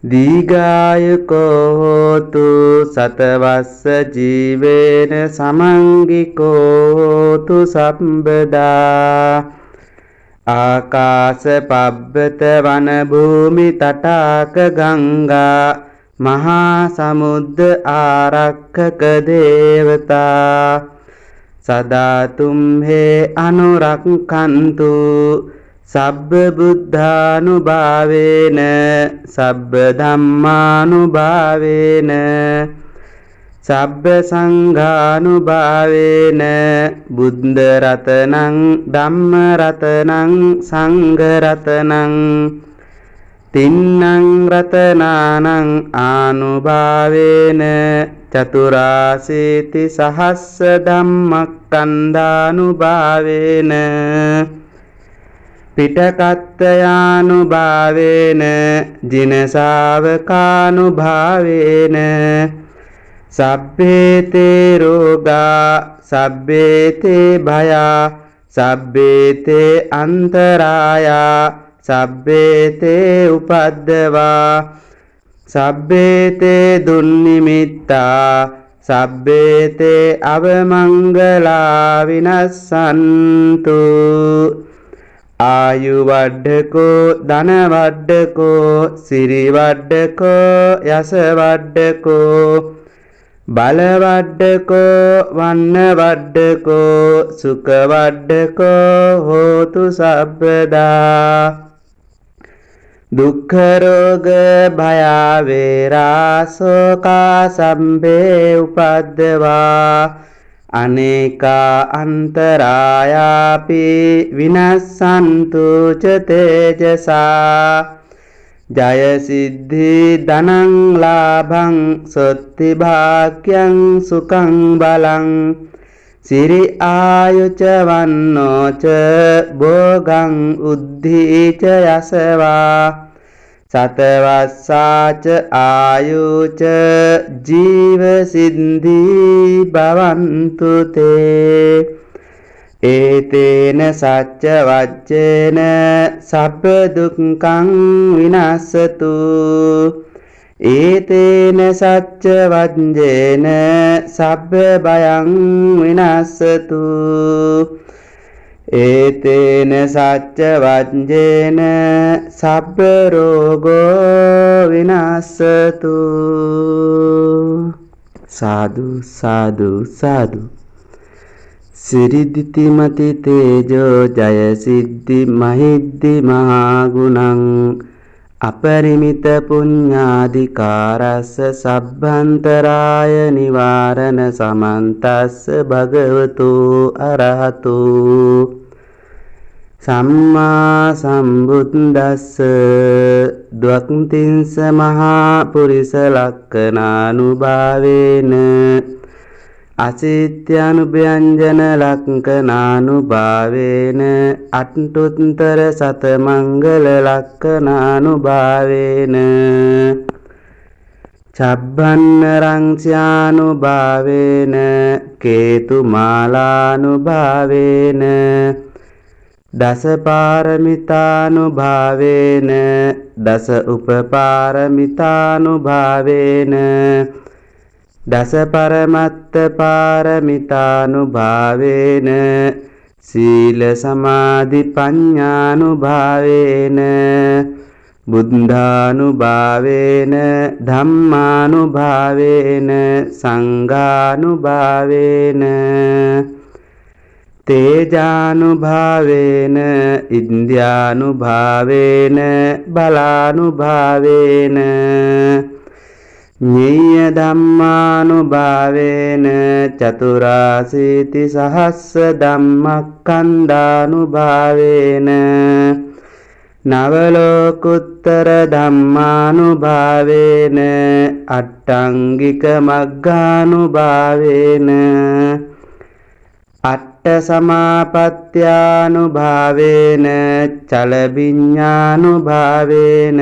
දීඝායුකෝ හෝතු සතවස්ස ජීවේන සමංගිකෝ හෝතු සම්බදා ආකාශ පබ්බත වන භූමි තටාක ගංගා මහා සමුද්ද ආරක්ඛක දේවතා සදා තුම්හේ අනුරක්ඛන්තු සබ්බ බුද්ධානුභාවේන සබ්බ ධම්මානුභාවේන සබ්බ සංඝානුභාවේන බුද්ධ රතනං ධම්ම රතනං සංඝ රතනං තින්නං රතනානං ආනුභාවේන චතුරාසීති සහස්ස ධම්මක්ඛන්ධානුභාවේන පිටකත්තයානුභාවේන ජින ශාවකානුභාවේන සබ්බේතේ රෝගා සබ්බේතේ භයා සබ්බේතේ අන්තරායා සබ්බේතේ උපද්දවා සබ්බේතේ දුන්නිමිත්තා සබ්බේතේ අවමංගලා විනස්සන්තු ආයු වඩ්ඩකෝ ධන වඩ්ඩකෝ සිරි වඩ්ඩකෝ යස වඩ්ඩකෝ බල වඩ්ඩකෝ වන්න වඩ්ඩකෝ සුඛ වඩ්ඩකෝ හෝතු සබ්බදා දුක්ඛ රෝග භය වේරා සෝකා සම්බේ උපද්දවා අනේකා අන්තරායාපි විනස්සන්තු ච තේජසා ජය සිද්ධි ධනං ලාභං සොත්ති භාග්‍යං සුඛං බලං සිරි ආයුච වන්නෝ ච භෝගං උද්ධි ච යසවා සතවස්සාච ආයුච ජීව සිද්ධී භවන්තු තේ ඒතේන සච්ච වච්චේන සබ්බ දුක්ඛං විනස්සතු ඒතේන සච්ච වච්චේන සබ්බ භයං විනස්සතු ඒතේන සච්ච වච්චේන සබ්බ රෝගෝ විනස්සතු. සාදු සාදු සාදු. සිරිදිතිමති තේජෝ ජය සිද්ධි මහිද්දි මහා ගුණං අපරිමිත පුඤ්ඤාධිකාරස්ස සබ්බන්තරාය නිවාරණ සමන්තස්ස භගවතු අරහතු සම්මා සම්බුද්දස්ස ද්වක්ඛින්ස මහා පුරිස ලක්ඛනානුභාවේන අසිත්‍යානුභ්‍යංජන ලක්ඛනානුභාවේන අට්ඨුත්තර සතමංගල ලක්ඛනානුභාවේන චබ්බන්නරං ස්යානුභාවේන කේතුමාලානුභාවේන දස පාරමිතානුභාවේන දස උපපාරමිතානුභාවේන දස පරමත්ත පාරමිතානුභාවේන සීල සමාධි පඤ්ඤානුභාවේන බුද්ධානුභාවේන ධම්මානුභාවේන සංඝානුභාවේන තේජානුභාවේන ඉන්ද්‍රියානුභාවේන බලානුභාවේන ඤේය ධම්මානුභාවේන චතුරාසීති සහස්ස ධම්මක්ඛන්ධානුභාවේන නවලෝකුත්තර ධම්මානුභාවේන අට්ඨංගික මග්ගානුභාවේන අට්ඨ සමාපත්ත්‍යානුභාවේන චලවිඤ්ඤානුභාවේන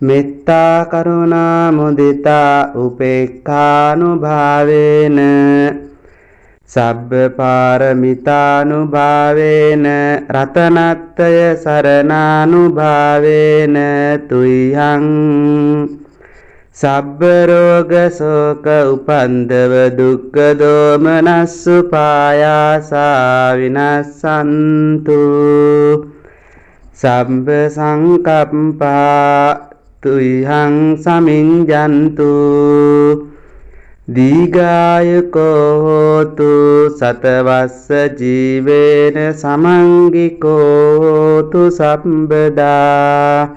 මෙත්තා කරුණා මුදිතා උපේක්ඛානුභාවේන සබ්බ පාරමිතානුභාවේන රතනත්‍රය සරණානුභාවේන තුයං සබ්බ රෝග ශෝක උපන්දව දුක්ඛ දෝමනස්සු පායාසා විනස්සන්තු සබ්බ සංකප්පා තුයං සමිඤ්ජන්තු දීඝායුකෝ හෝතු සතවස්ස ජීවේන සමංගිකෝ හෝතු සම්බදා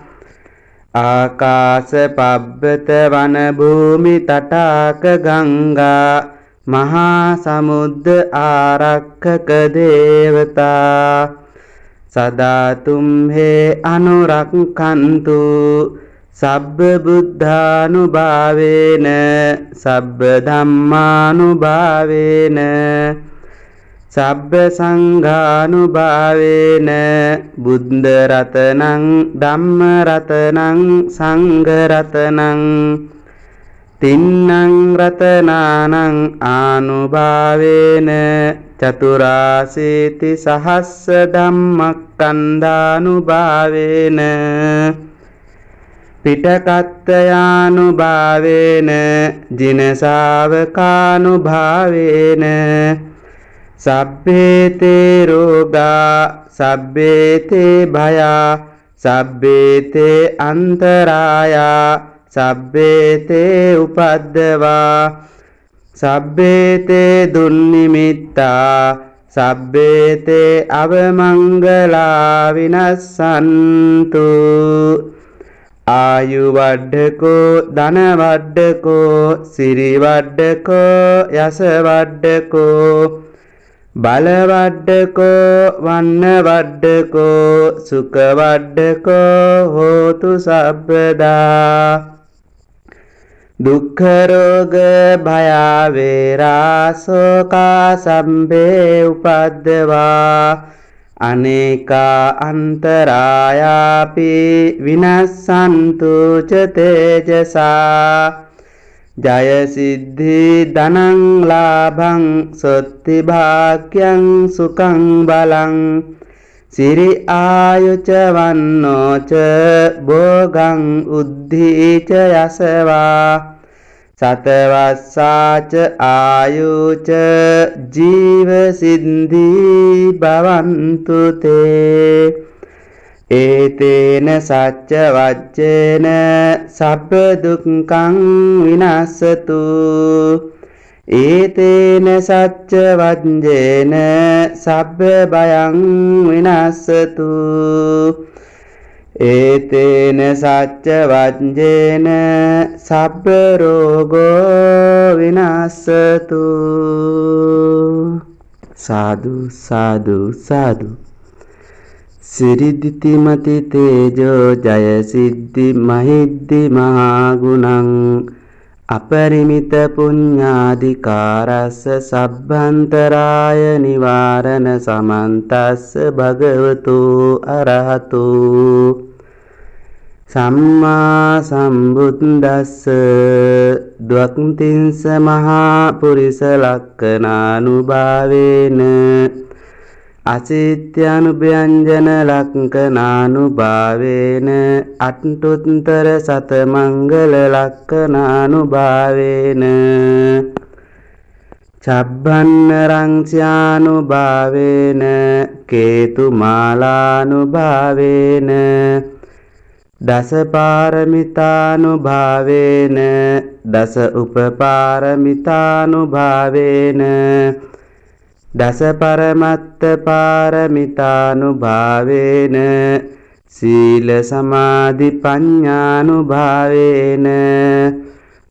ආකාශ පබ්බත වන භූමි තටාක ගංගා මහා සමුද්ද ආරක්ඛක දේවතා සදා තුම්හේ අනුරක්ඛන්තු සබ්බ බුද්ධානුභාවේන සබ්බ ධම්මානුභාවේන සබ්බ සංඝානුභාවේන බුද්ධ රතනං ධම්ම රතනං සංඝ රතනං තින්නං රතනානං ආනුභාවේන චතුරාසීති සහස්ස ධම්මක්ඛන්ධානුභාවේන පිටකත්තයානුභාවේන ජින ශාවකානුභාවේන සබ්බේතේ රෝගා සබ්බේතේ භයා සබ්බේතේ අන්තරායා සබ්බේතේ උපද්දවා සබ්බේතේ දුන්නිමිත්තා සබ්බේතේ අවමංගලා විනස්සන්තු ආයු වඩ්ඩකෝ ධන වඩ්ඩකෝ සිරි වඩ්ඩකෝ යස වඩ්ඩකෝ බල වඩ්ඩකෝ වන්න වඩ්ඩකෝ සුඛ වඩ්ඩකෝ හෝතු සබ්බදා දුක්ඛ රෝග භය වේරා ශෝකා සම්බේ උපද්දවා අනේකා අන්තරායාපි විනස්සන්තු ච තේජසා ජය සිද්ධි ධනං ලාභං සොත්ති භාග්‍යං සුඛං බලං සිරි ආයුච වන්නෝච භෝගං උද්ධීච යසවා සතවස්සාච ආයුච ජීව සිද්ධි භවන්තු තේ ඒතේන සච්ච වච්චේන සබ්බ දුක්ඛං විනස්සතු ඒතේන සච්ච වච්චේන සබ්බ භයං විනස්සතු ඒතේන සච්ච වච්චේන සබ්බ රෝගෝ විනස්සතු සාදු සාදු සාදු සිරිදිතිමති තේජෝ ජය සිද්ධි මහිද්දි මහා ගුණං අපරිමිත පුඤ්ඤාධිකාරස්ස සබ්බන්තරාය නිවාරණ සමන්තස්ස භගවතු අරහතු සම්මා සම්බුද්දස්ස ද්වක්ඛින්ස මහා පුරිස ලක්ඛනානුභාවේන අසිත්‍යානුභ්‍යංජන ලක්ඛනානුභාවේන අට්ඨුත්තර සතමංගල ලක්ඛනානුභාවේන චබ්බන්නරං ස්යානුභාවේන කේතුමාලානුභාවේන දස පාරමිතානුභාවේන දස උපපාරමිතානුභාවේන දස පරමත්ත පාරමිතානුභාවේන සීල සමාධි පඤ්ඤානුභාවේන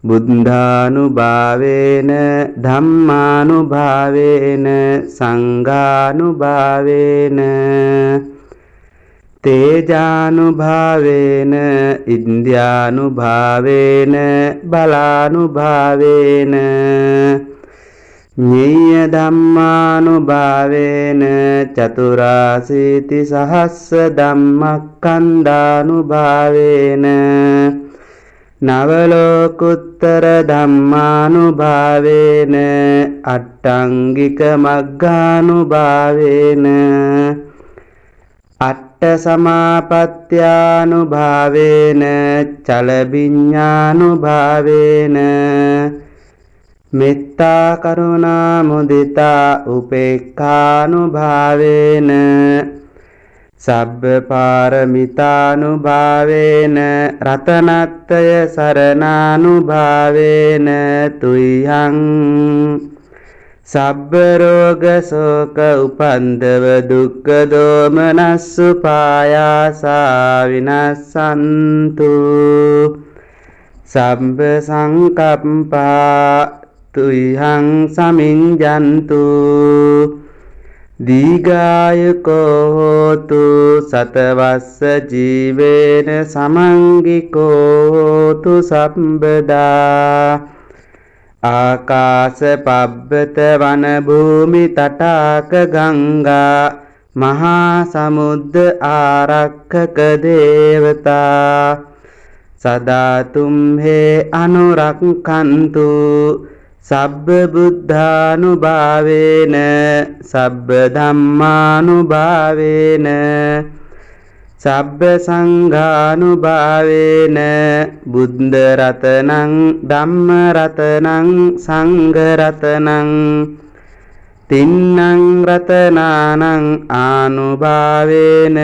බුද්ධානුභාවේන ධම්මානුභාවේන සංඝානුභාවේන තේජානුභාවේන ඉන්ද්‍රියානුභාවේන බලානුභාවේන ඤේය ධම්මානුභාවේන චතුරාසීති සහස්ස ධම්මක්ඛන්ධානුභාවේන නවලෝකුත්තර ධම්මානුභාවේන අට්ඨංගික මග්ගානුභාවේන අට්ඨ සමාපත්ත්‍යානුභාවේන චලබිඤ්ඤානුභාවේන මෙත්තා කරුණා මුදිතා උපේක්ඛානුභාවේන සබ්බ පාරමිතානුභාවේන රතනත්‍රය සරණානුභාවේන තුයං සබ්බ රෝග ශෝක උපන්දව දුක්ඛ දෝමනස්සු පායාසා විනස්සන්තු සබ්බ සංකප්පා තුයං සමිඤ්ජන්තු දීඝායුකෝ හෝතු සතවස්ස ජීවේන සමංගිකෝ හෝතු සම්බදා ආකාශ පබ්බත වන භූමි තටාක ගංගා මහා සමුද්ද ආරක්ඛක දේවතා සදා තුම්හේ අනුරක්ඛන්තු සබ්බ බුද්ධානුභාවේන සබ්බ ධම්මානුභාවේන සබ්බ සංඝානුභාවේන බුද්ධ රතනං ධම්ම රතනං සංඝ රතනං තින්නං රතනානං ආනුභාවේන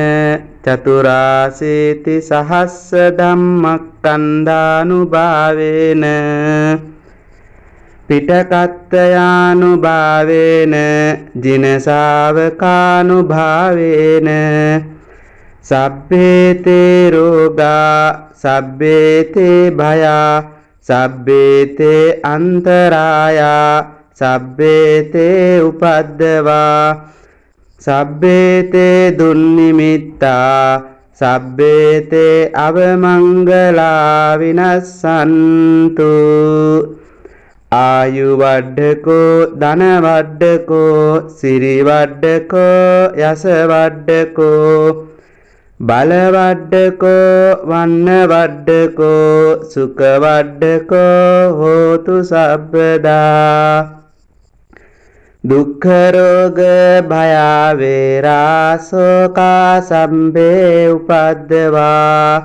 චතුරාසීති සහස්ස ධම්මක්ඛන්ධානුභාවේන පිටකත්තයානුභාවේන ජින ශාවකානුභාවේන සබ්බේතේ රෝගා සබ්බේතේ භයා සබ්බේතේ අන්තරායා සබ්බේතේ උපද්දවා සබ්බේතේ දුන්නිමිත්තා සබ්බේතේ අවමංගලා විනස්සන්තු ආයු වඩ්ඩකෝ ධන වඩ්ඩකෝ සිරි වඩ්ඩකෝ යස වඩ්ඩකෝ බල වඩ්ඩකෝ වන්න වඩ්ඩකෝ සුඛ වඩ්ඩකෝ හෝතු සබ්බදා දුක්ඛ රෝග භය වේරා සෝකා සම්බේ උපද්දවා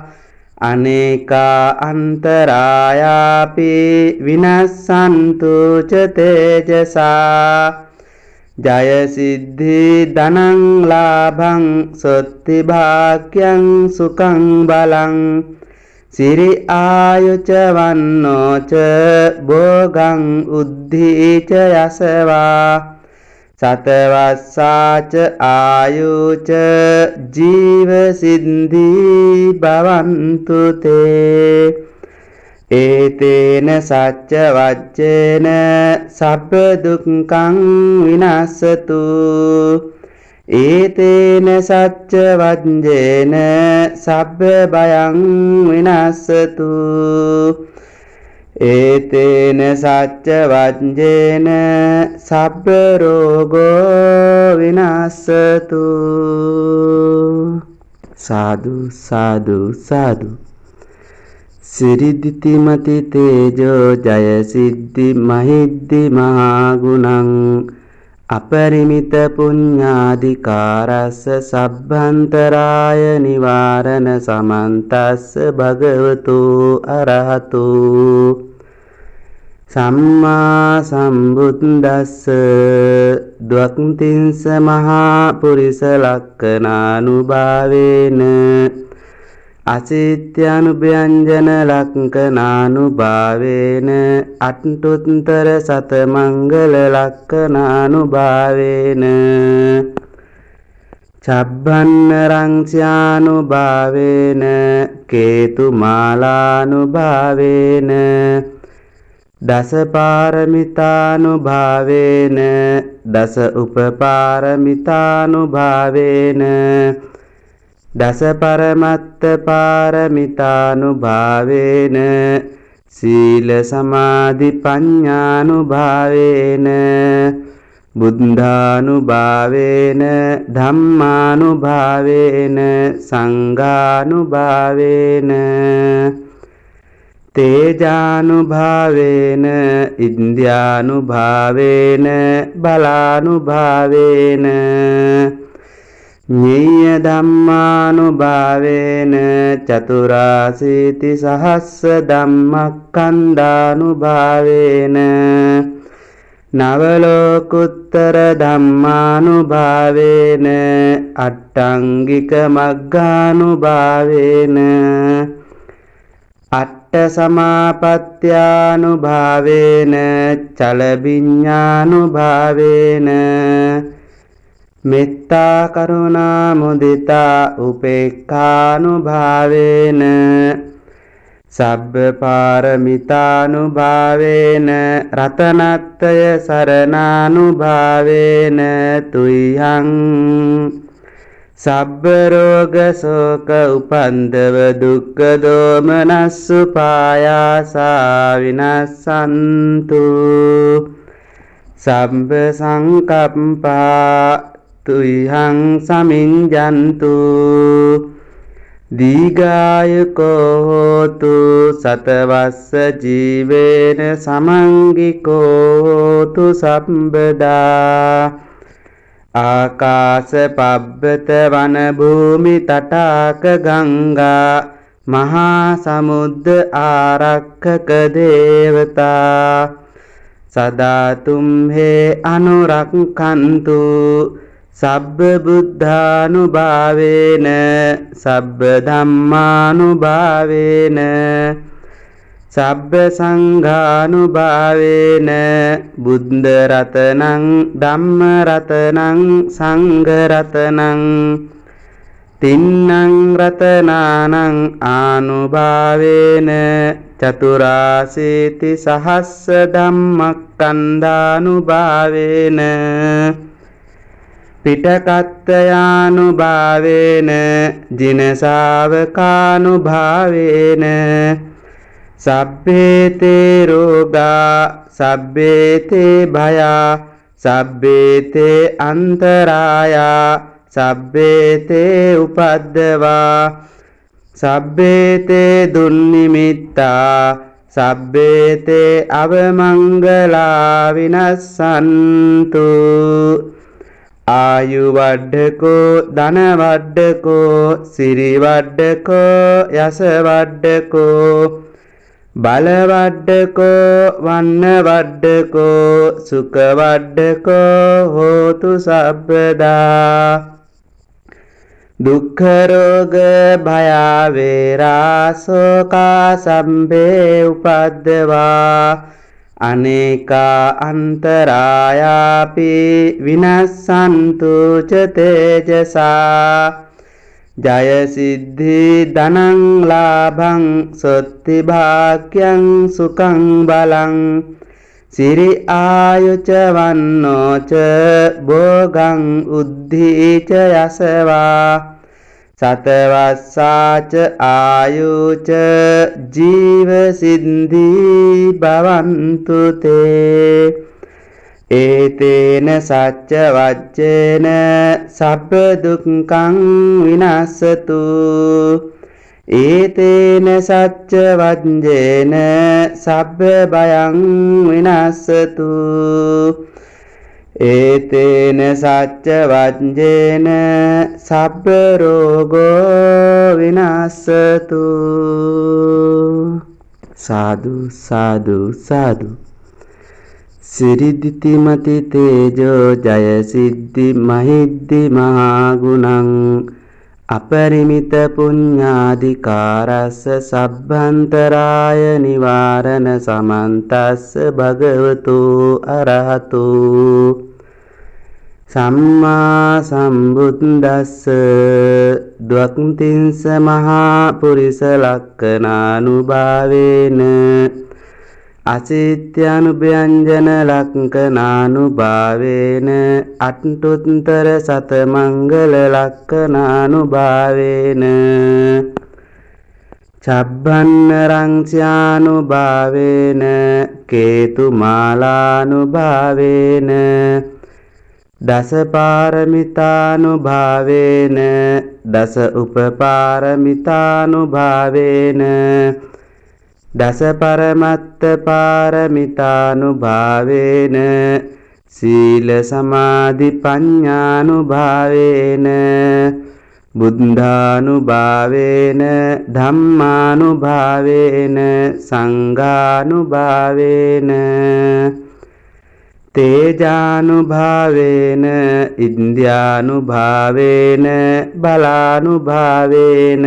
අනේකා අන්තරායාපි විනස්සන්තු ච තේජසා ජය සිද්ධි ධනං ලාභං සොත්ති භාග්‍යං සුඛං බලං සිරි ආයුච වන්නෝ ච භෝගං උද්ධි ච යසවා සතවස්සාච ආයුච ජීව සිද්ධි භවන්තු තේ ඒතේන සච්ච වච්චේන සබ්බ දුක්ඛං විනස්සතු ඒතේන සච්ච වච්චේන සබ්බ භයං විනස්සතු ඒතේන සච්ච වච්චේන සබ්බ රෝගෝ විනස්සතු සාදු සාදු සාදු සිරිදිතිමති තේජෝ ජය සිද්ධි මහිද්දි මහා ගුණං අපරිමිත පුඤ්ඤාධිකාරස්ස සබ්බන්තරාය නිවාරණ සමන්තස්ස භගවතු අරහතු සම්මා සම්බුද්දස්ස ද්වක්ඛින්ස මහා පුරිස ලක්ඛනානුභාවේන අසිත්‍යානුභ්‍යංජන ලක්ඛනානුභාවේන අට්ඨුත්තර සතමංගල ලක්ඛනානුභාවේන චබ්බන්න රංස්‍යානුභාවේන කේතුමාලානුභාවේන දස පාරමිතානුභාවේන දස උපපාරමිතානුභාවේන දස පරමත්ත පාරමිතානුභාවේන සීල සමාධි පඤ්ඤානුභාවේන බුද්ධානුභාවේන ධම්මානුභාවේන සංඝානුභාවේන තේජානුභාවේන ඉන්ද්‍රියානුභාවේන බලානුභාවේන ඤේය ධම්මානුභාවේන චතුරාසීති සහස්ස ධම්මක්ඛන්ධානුභාවේන නවලෝකුත්තර ධම්මානුභාවේන අට්ඨංගික මග්ගානුභාවේන අට්ඨ සමාපත්ත්‍යානුභාවේන චලවිඤ්ඤානුභාවේන මෙත්තා කරුණා මුදිතා උපේක්ඛානුභාවේන සබ්බ පාරමිතානුභාවේන රතනත්තය සරණානුභාවේන තුයං සබ්බ රෝග ශෝක උපන්දව දුක්ඛ දෝමනස්සු පායාසා විනස්සන්තු සබ්බ සංකප්පා තුයං සමිඤ්ජන්තු දීඝායුකෝ හෝතු සතවස්ස ජීවේන සමංගිකෝ හෝතු සම්බදා ආකාශ පබ්බත වන භූමි තටාක ගංගා මහා සමුද්ද ආරක්ඛක දේවතා සදා තුම්හේ අනුරක්ඛන්තු සබ්බ බුද්ධානුභාවේන සබ්බ ධම්මානුභාවේන සබ්බ සංඝානුභාවේන බුද්ධ රතනං ධම්ම රතනං සංඝ රතනං තින්නං රතනානං ආනුභාවේන චතුරාසීති සහස්ස ධම්මක්ඛන්ධානුභාවේන පිටකත්තයානුභාවේන ජින ශාවකානුභාවේන සබ්බේතේ රෝගා සබ්බේතේ භයා සබ්බේතේ අන්තරායා සබ්බේතේ උපද්දවා සබ්බේතේ දුන්නිමිත්තා සබ්බේතේ අවමංගලා විනස්සන්තු ආයු වඩ්ඩකෝ ධන වඩ්ඩකෝ සිරි වඩ්ඩකෝ යස වඩ්ඩකෝ බල වඩ්ඩකෝ වන්න වඩ්ඩකෝ සුඛ වඩ්ඩකෝ හෝතු සබ්බදා දුක්ඛ රෝග භය වේරා ශෝකා සම්භේ උපද්දවා අනේකා අන්තරායාපි විනස්සන්තු ච තේජසා ජය සිද්ධි ධනං ලාභං සොත්ති භාග්‍යං සුඛං බලං සිරි ආයුච වන්නෝච භෝගං උද්ධීච යසවා සතවස්සාච ආයුච ජීව සිද්ධි භවන්තු තේ ඒතේන සච්ච වච්චේන සබ්බ දුක්ඛං විනස්සතු ඒතේන සච්ච වච්චේන සබ්බ භයං විනස්සතු ඒතේන සච්ච වච්චේන සබ්බ රෝගෝ විනස්සතු සාදු සාදු සාදු සිරිදිතිමති තේජෝ ජය සිද්ධි මහිද්දි මහා ගුණං අපරිමිත පුඤ්ඤාධිකාරස්ස සබ්බන්තරාය නිවාරණ සමන්තස්ස භගවතු අරහතු සම්මා සම්බුද්දස්ස ද්වක්ඛින්ස මහා පුරිස ලක්ඛනානුභාවේන අචිත්‍යනුභ්‍යංජන ලක්ඛනානුභාවේන අට්ඨුත්තර සතමංගල ලක්ඛනානුභාවේන චබ්බන්නරං ත්‍යානුභාවේන කේතුමාලානුභාවේන දස පාරමිතානුභාවේන දස උපපාරමිතානුභාවේන දස පරමත්ත පාරමිතානුභාවේන සීල සමාධි පඤ්ඤානුභාවේන බුද්ධානුභාවේන ධම්මානුභාවේන සංඝානුභාවේන තේජානුභාවේන ඉන්ද්‍රියානුභාවේන බලානුභාවේන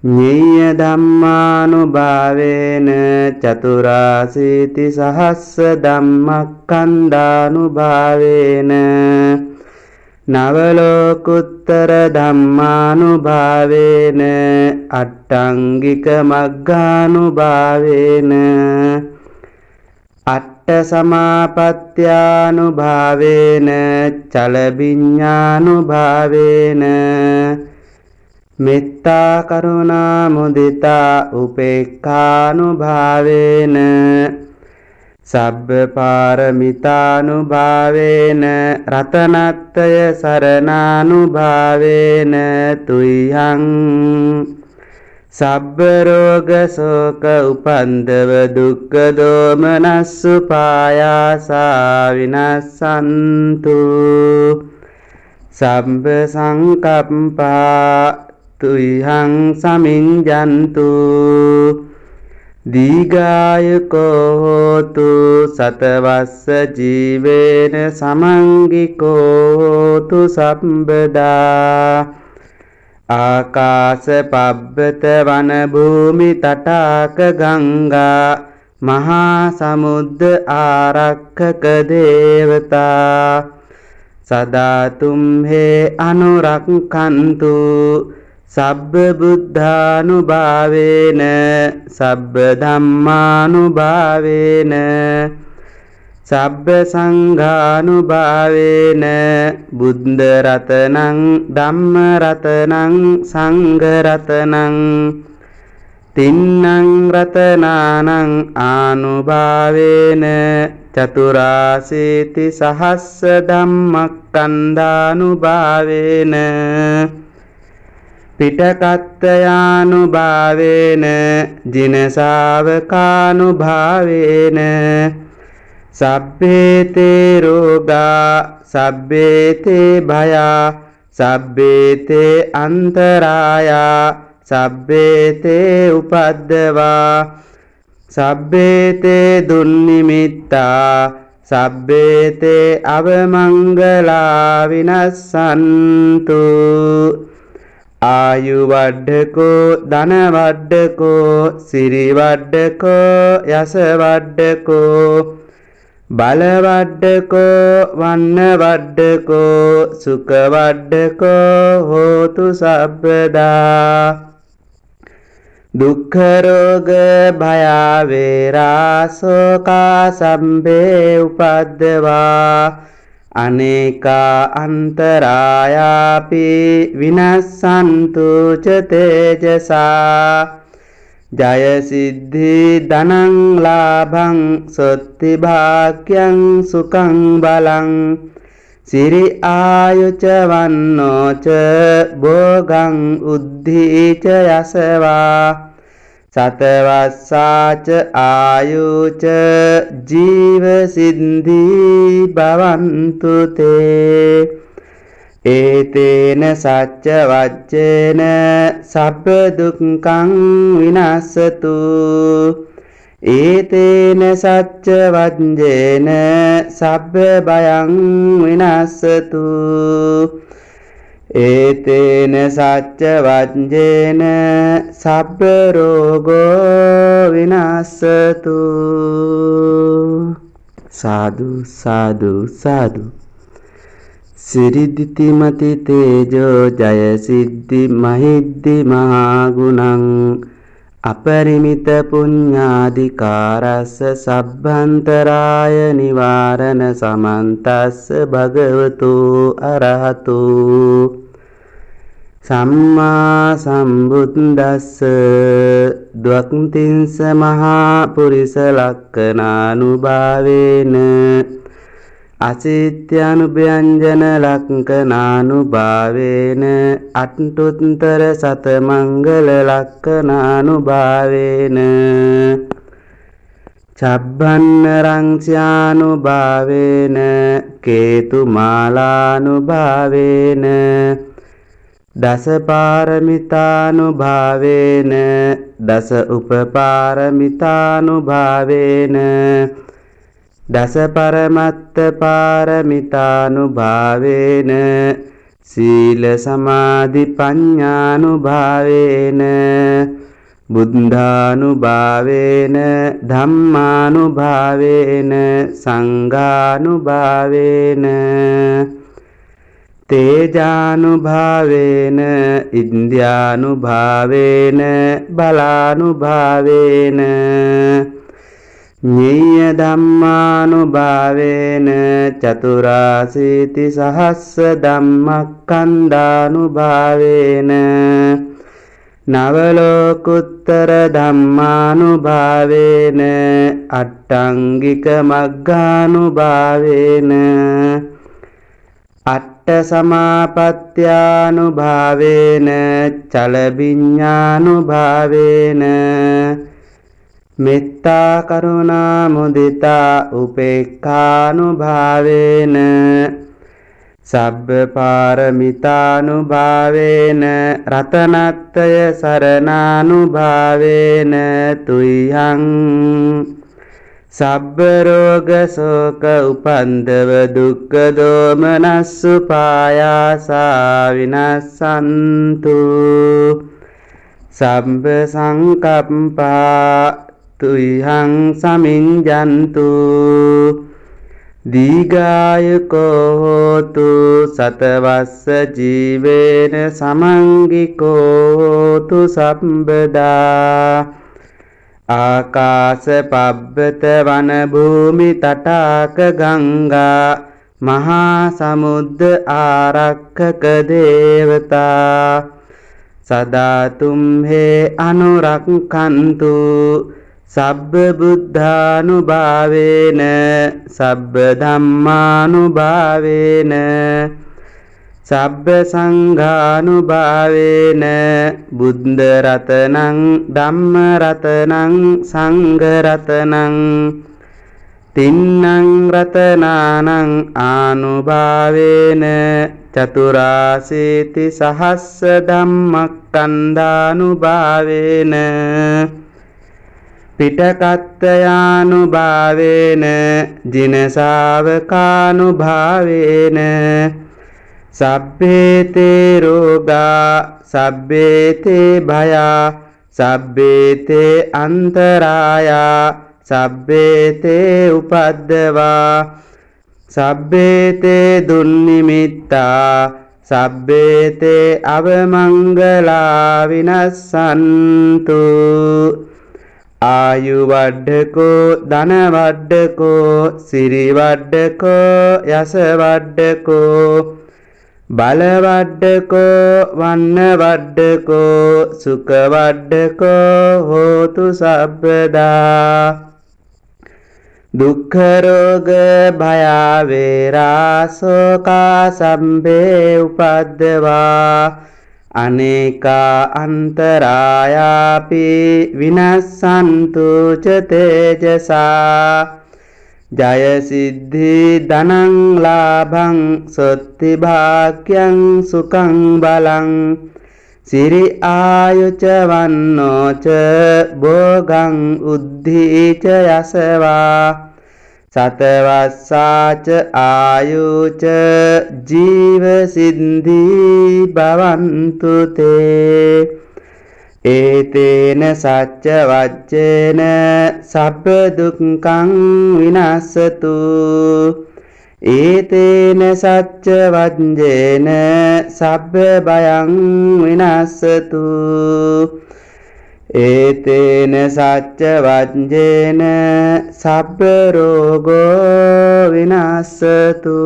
ඤේය ධම්මානුභාවේන චතුරාසීති සහස්ස ධම්මක්ඛන්ධානුභාවේන නවලෝකුත්තර ධම්මානුභාවේන අට්ඨංගික මග්ගානුභාවේන අට්ඨ සමාපත්ත්‍යානුභාවේන චලබිඤ්ඤානුභාවේන මෙත්තා කරුණා මුදිතා උපේක්ඛානුභාවේන සබ්බ පාරමිතානුභාවේන රතනත්‍රය සරණානුභාවේන තුයං සබ්බ රෝග ශෝක උපන්දව දුක්ඛ දෝමනස්සු පායාසා විනස්සන්තු සබ්බ සංකප්පා තුයං සමිඤ්ජන්තු දීඝායුකෝ හෝතු සතවස්ස ජීවේන සමංගිකෝ හෝතු සම්බදා ආකාශ පබ්බත වන භූමි තටාක ගංගා මහා සමුද්ද ආරක්ඛක දේවතා සදා තුම්හේ අනුරක්ඛන්තු සබ්බ බුද්ධානුභාවේන සබ්බ ධම්මානුභාවේන සබ්බ සංඝානුභාවේන බුද්ධ රතනං ධම්ම රතනං සංඝ රතනං තින්නං රතනානං ආනුභාවේන චතුරාසීති සහස්ස ධම්මක්ඛන්ධානුභාවේන පිටකත්තයානුභාවේන ජිනසාවකානුභාවේන සබ්බේතේ රෝගා සබ්බේතේ භයා සබ්බේතේ අන්තරායා සබ්බේතේ උපද්දවා සබ්බේතේ දුන්නිමිත්තා සබ්බේතේ අවමංගලා විනස්සන්තු ආයු වඩ්ඩකෝ ධන වඩ්ඩකෝ සිරි වඩ්ඩකෝ යස වඩ්ඩකෝ බල වඩ්ඩකෝ වන්න වඩ්ඩකෝ සුඛ වඩ්ඩකෝ හෝතු සබ්බදා දුක්ඛ රෝග භය වේරා සෝකා සම්බේ උපද්දවා අනේකා අන්තරායාපි විනස්සන්තු ච තේජසා ජය සිද්ධි ධනං ලාභං සොත්ති භාග්‍යං සුඛං බලං සිරි ආයුච වන්නෝච භෝගං උද්ධීච යසවා සතවස්සාච ආයුච ජීව සිද්ධි භවන්තු තේ ඒතේන සච්ච වච්චේන සබ්බ දුක්ඛං විනස්සතු ඒතේන සච්ච වච්චේන සබ්බ භයං විනස්සතු ඒතේන සච්ච වච්චේන සබ්බ රෝගෝ විනස්සතු සාදු සාදු සාදු සිරිදිතිමති තේජෝ ජය සිද්ධි මහිද්දි මහා ගුණං අපරිමිත පුඤ්ඤාධිකාරස්ස සබ්බන්තරාය නිවාරණ සමන්තස්ස භගවතු අරහතු සම්මා සම්බුද්දස්ස ද්වක්ඛින්ස මහා පුරිස ලක්ඛනානුභාවේන අසිත්‍යානුභ්‍යංජන ලක්ඛනානුභාවේන අට්ඨුත්තර සතමංගල ලක්ඛනානුභාවේන චබ්බන්න රංස්‍යානුභාවේන කේතුමාලානුභාවේන දස පාරමිතානුභාවේන දස උපපාරමිතානුභාවේන දස පරමත්ත පාරමිතානුභාවේන සීල සමාධි පඤ්ඤානුභාවේන බුද්ධානුභාවේන ධම්මානුභාවේන සංඝානුභාවේන තේජානුභාවේන ඉන්ද්‍රියානුභාවේන බලානුභාවේන ඤේය ධම්මානුභාවේන චතුරාසීති සහස්ස ධම්මක්ඛන්ධානුභාවේන නවලෝකුත්තර ධම්මානුභාවේන අට්ඨංගික මග්ගානුභාවේන අට්ඨ සමාපත්ත්‍යානුභාවේන චලබිඤ්ඤානුභාවේන මෙත්තා කරුණා මුදිතා උපේක්ඛානුභාවේන සබ්බ පාරමිතානුභාවේන රතනත්‍රය සරණානුභාවේන තුයං සබ්බ රෝග ශෝක උපන්දව දුක්ඛ දෝමනස්සු පායාසා විනස්සන්තු සබ්බ සංකප්පා තුයං සමිඤ්ජන්තු දීඝායුකෝ හෝතු සතවස්ස ජීවේන සමංගිකෝ හෝතු සම්බදා ආකාශ පබ්බත වන භූමි තටාක ගංගා මහා සමුද්ද ආරක්ඛක දේවතා සදා තුම්හෙ අනුරක්ඛන්තු සබ්බ බුද්ධානුභාවේන සබ්බ ධම්මානුභාවේන සබ්බ සංඝානුභාවේන බුද්ධ රතනං ධම්ම රතනං සංඝ රතනං තින්නං රතනානං ආනුභාවේන චතුරාසීති සහස්ස ධම්මක්ඛන්ධානුභාවේන පිටකත්තයානුභාවේන ජින ශාවකානුභාවේන සබ්බේතේ රෝගා සබ්බේතේ භයා සබ්බේතේ අන්තරායා සබ්බේතේ උපද්දවා සබ්බේතේ දුන්නිමිත්තා සබ්බේතේ අවමංගලා විනස්සන්තු ආයු වඩ්ඩකෝ ධන වඩ්ඩකෝ සිරි වඩ්ඩකෝ යස වඩ්ඩකෝ බල වඩ්ඩකෝ වන්න වඩ්ඩකෝ සුඛ වඩ්ඩකෝ හෝතු සබ්බදා දුක්ඛ රෝග භය වේරා සෝකා සම්බේ උපද්දවා අනේකා අන්තරායාපි විනස්සන්තු ච තේජසා ජය සිද්ධි ධනං ලාභං සොත්ති භාග්‍යං සුඛං බලං සිරි ආයුච වන්නෝ ච භෝගං උද්ධීච යසවා සතවස්සාච ආයුච ජීව සිද්ධි භවන්තු තේ ඒතේන සච්ච වච්චේන සබ්බ දුක්ඛං විනස්සතු ඒතේන සච්ච වජ්ජේන සබ්බ භයං විනස්සතු ඒතේන සච්ච වජ්ජේන සබ්බ රෝගෝ විනස්සතු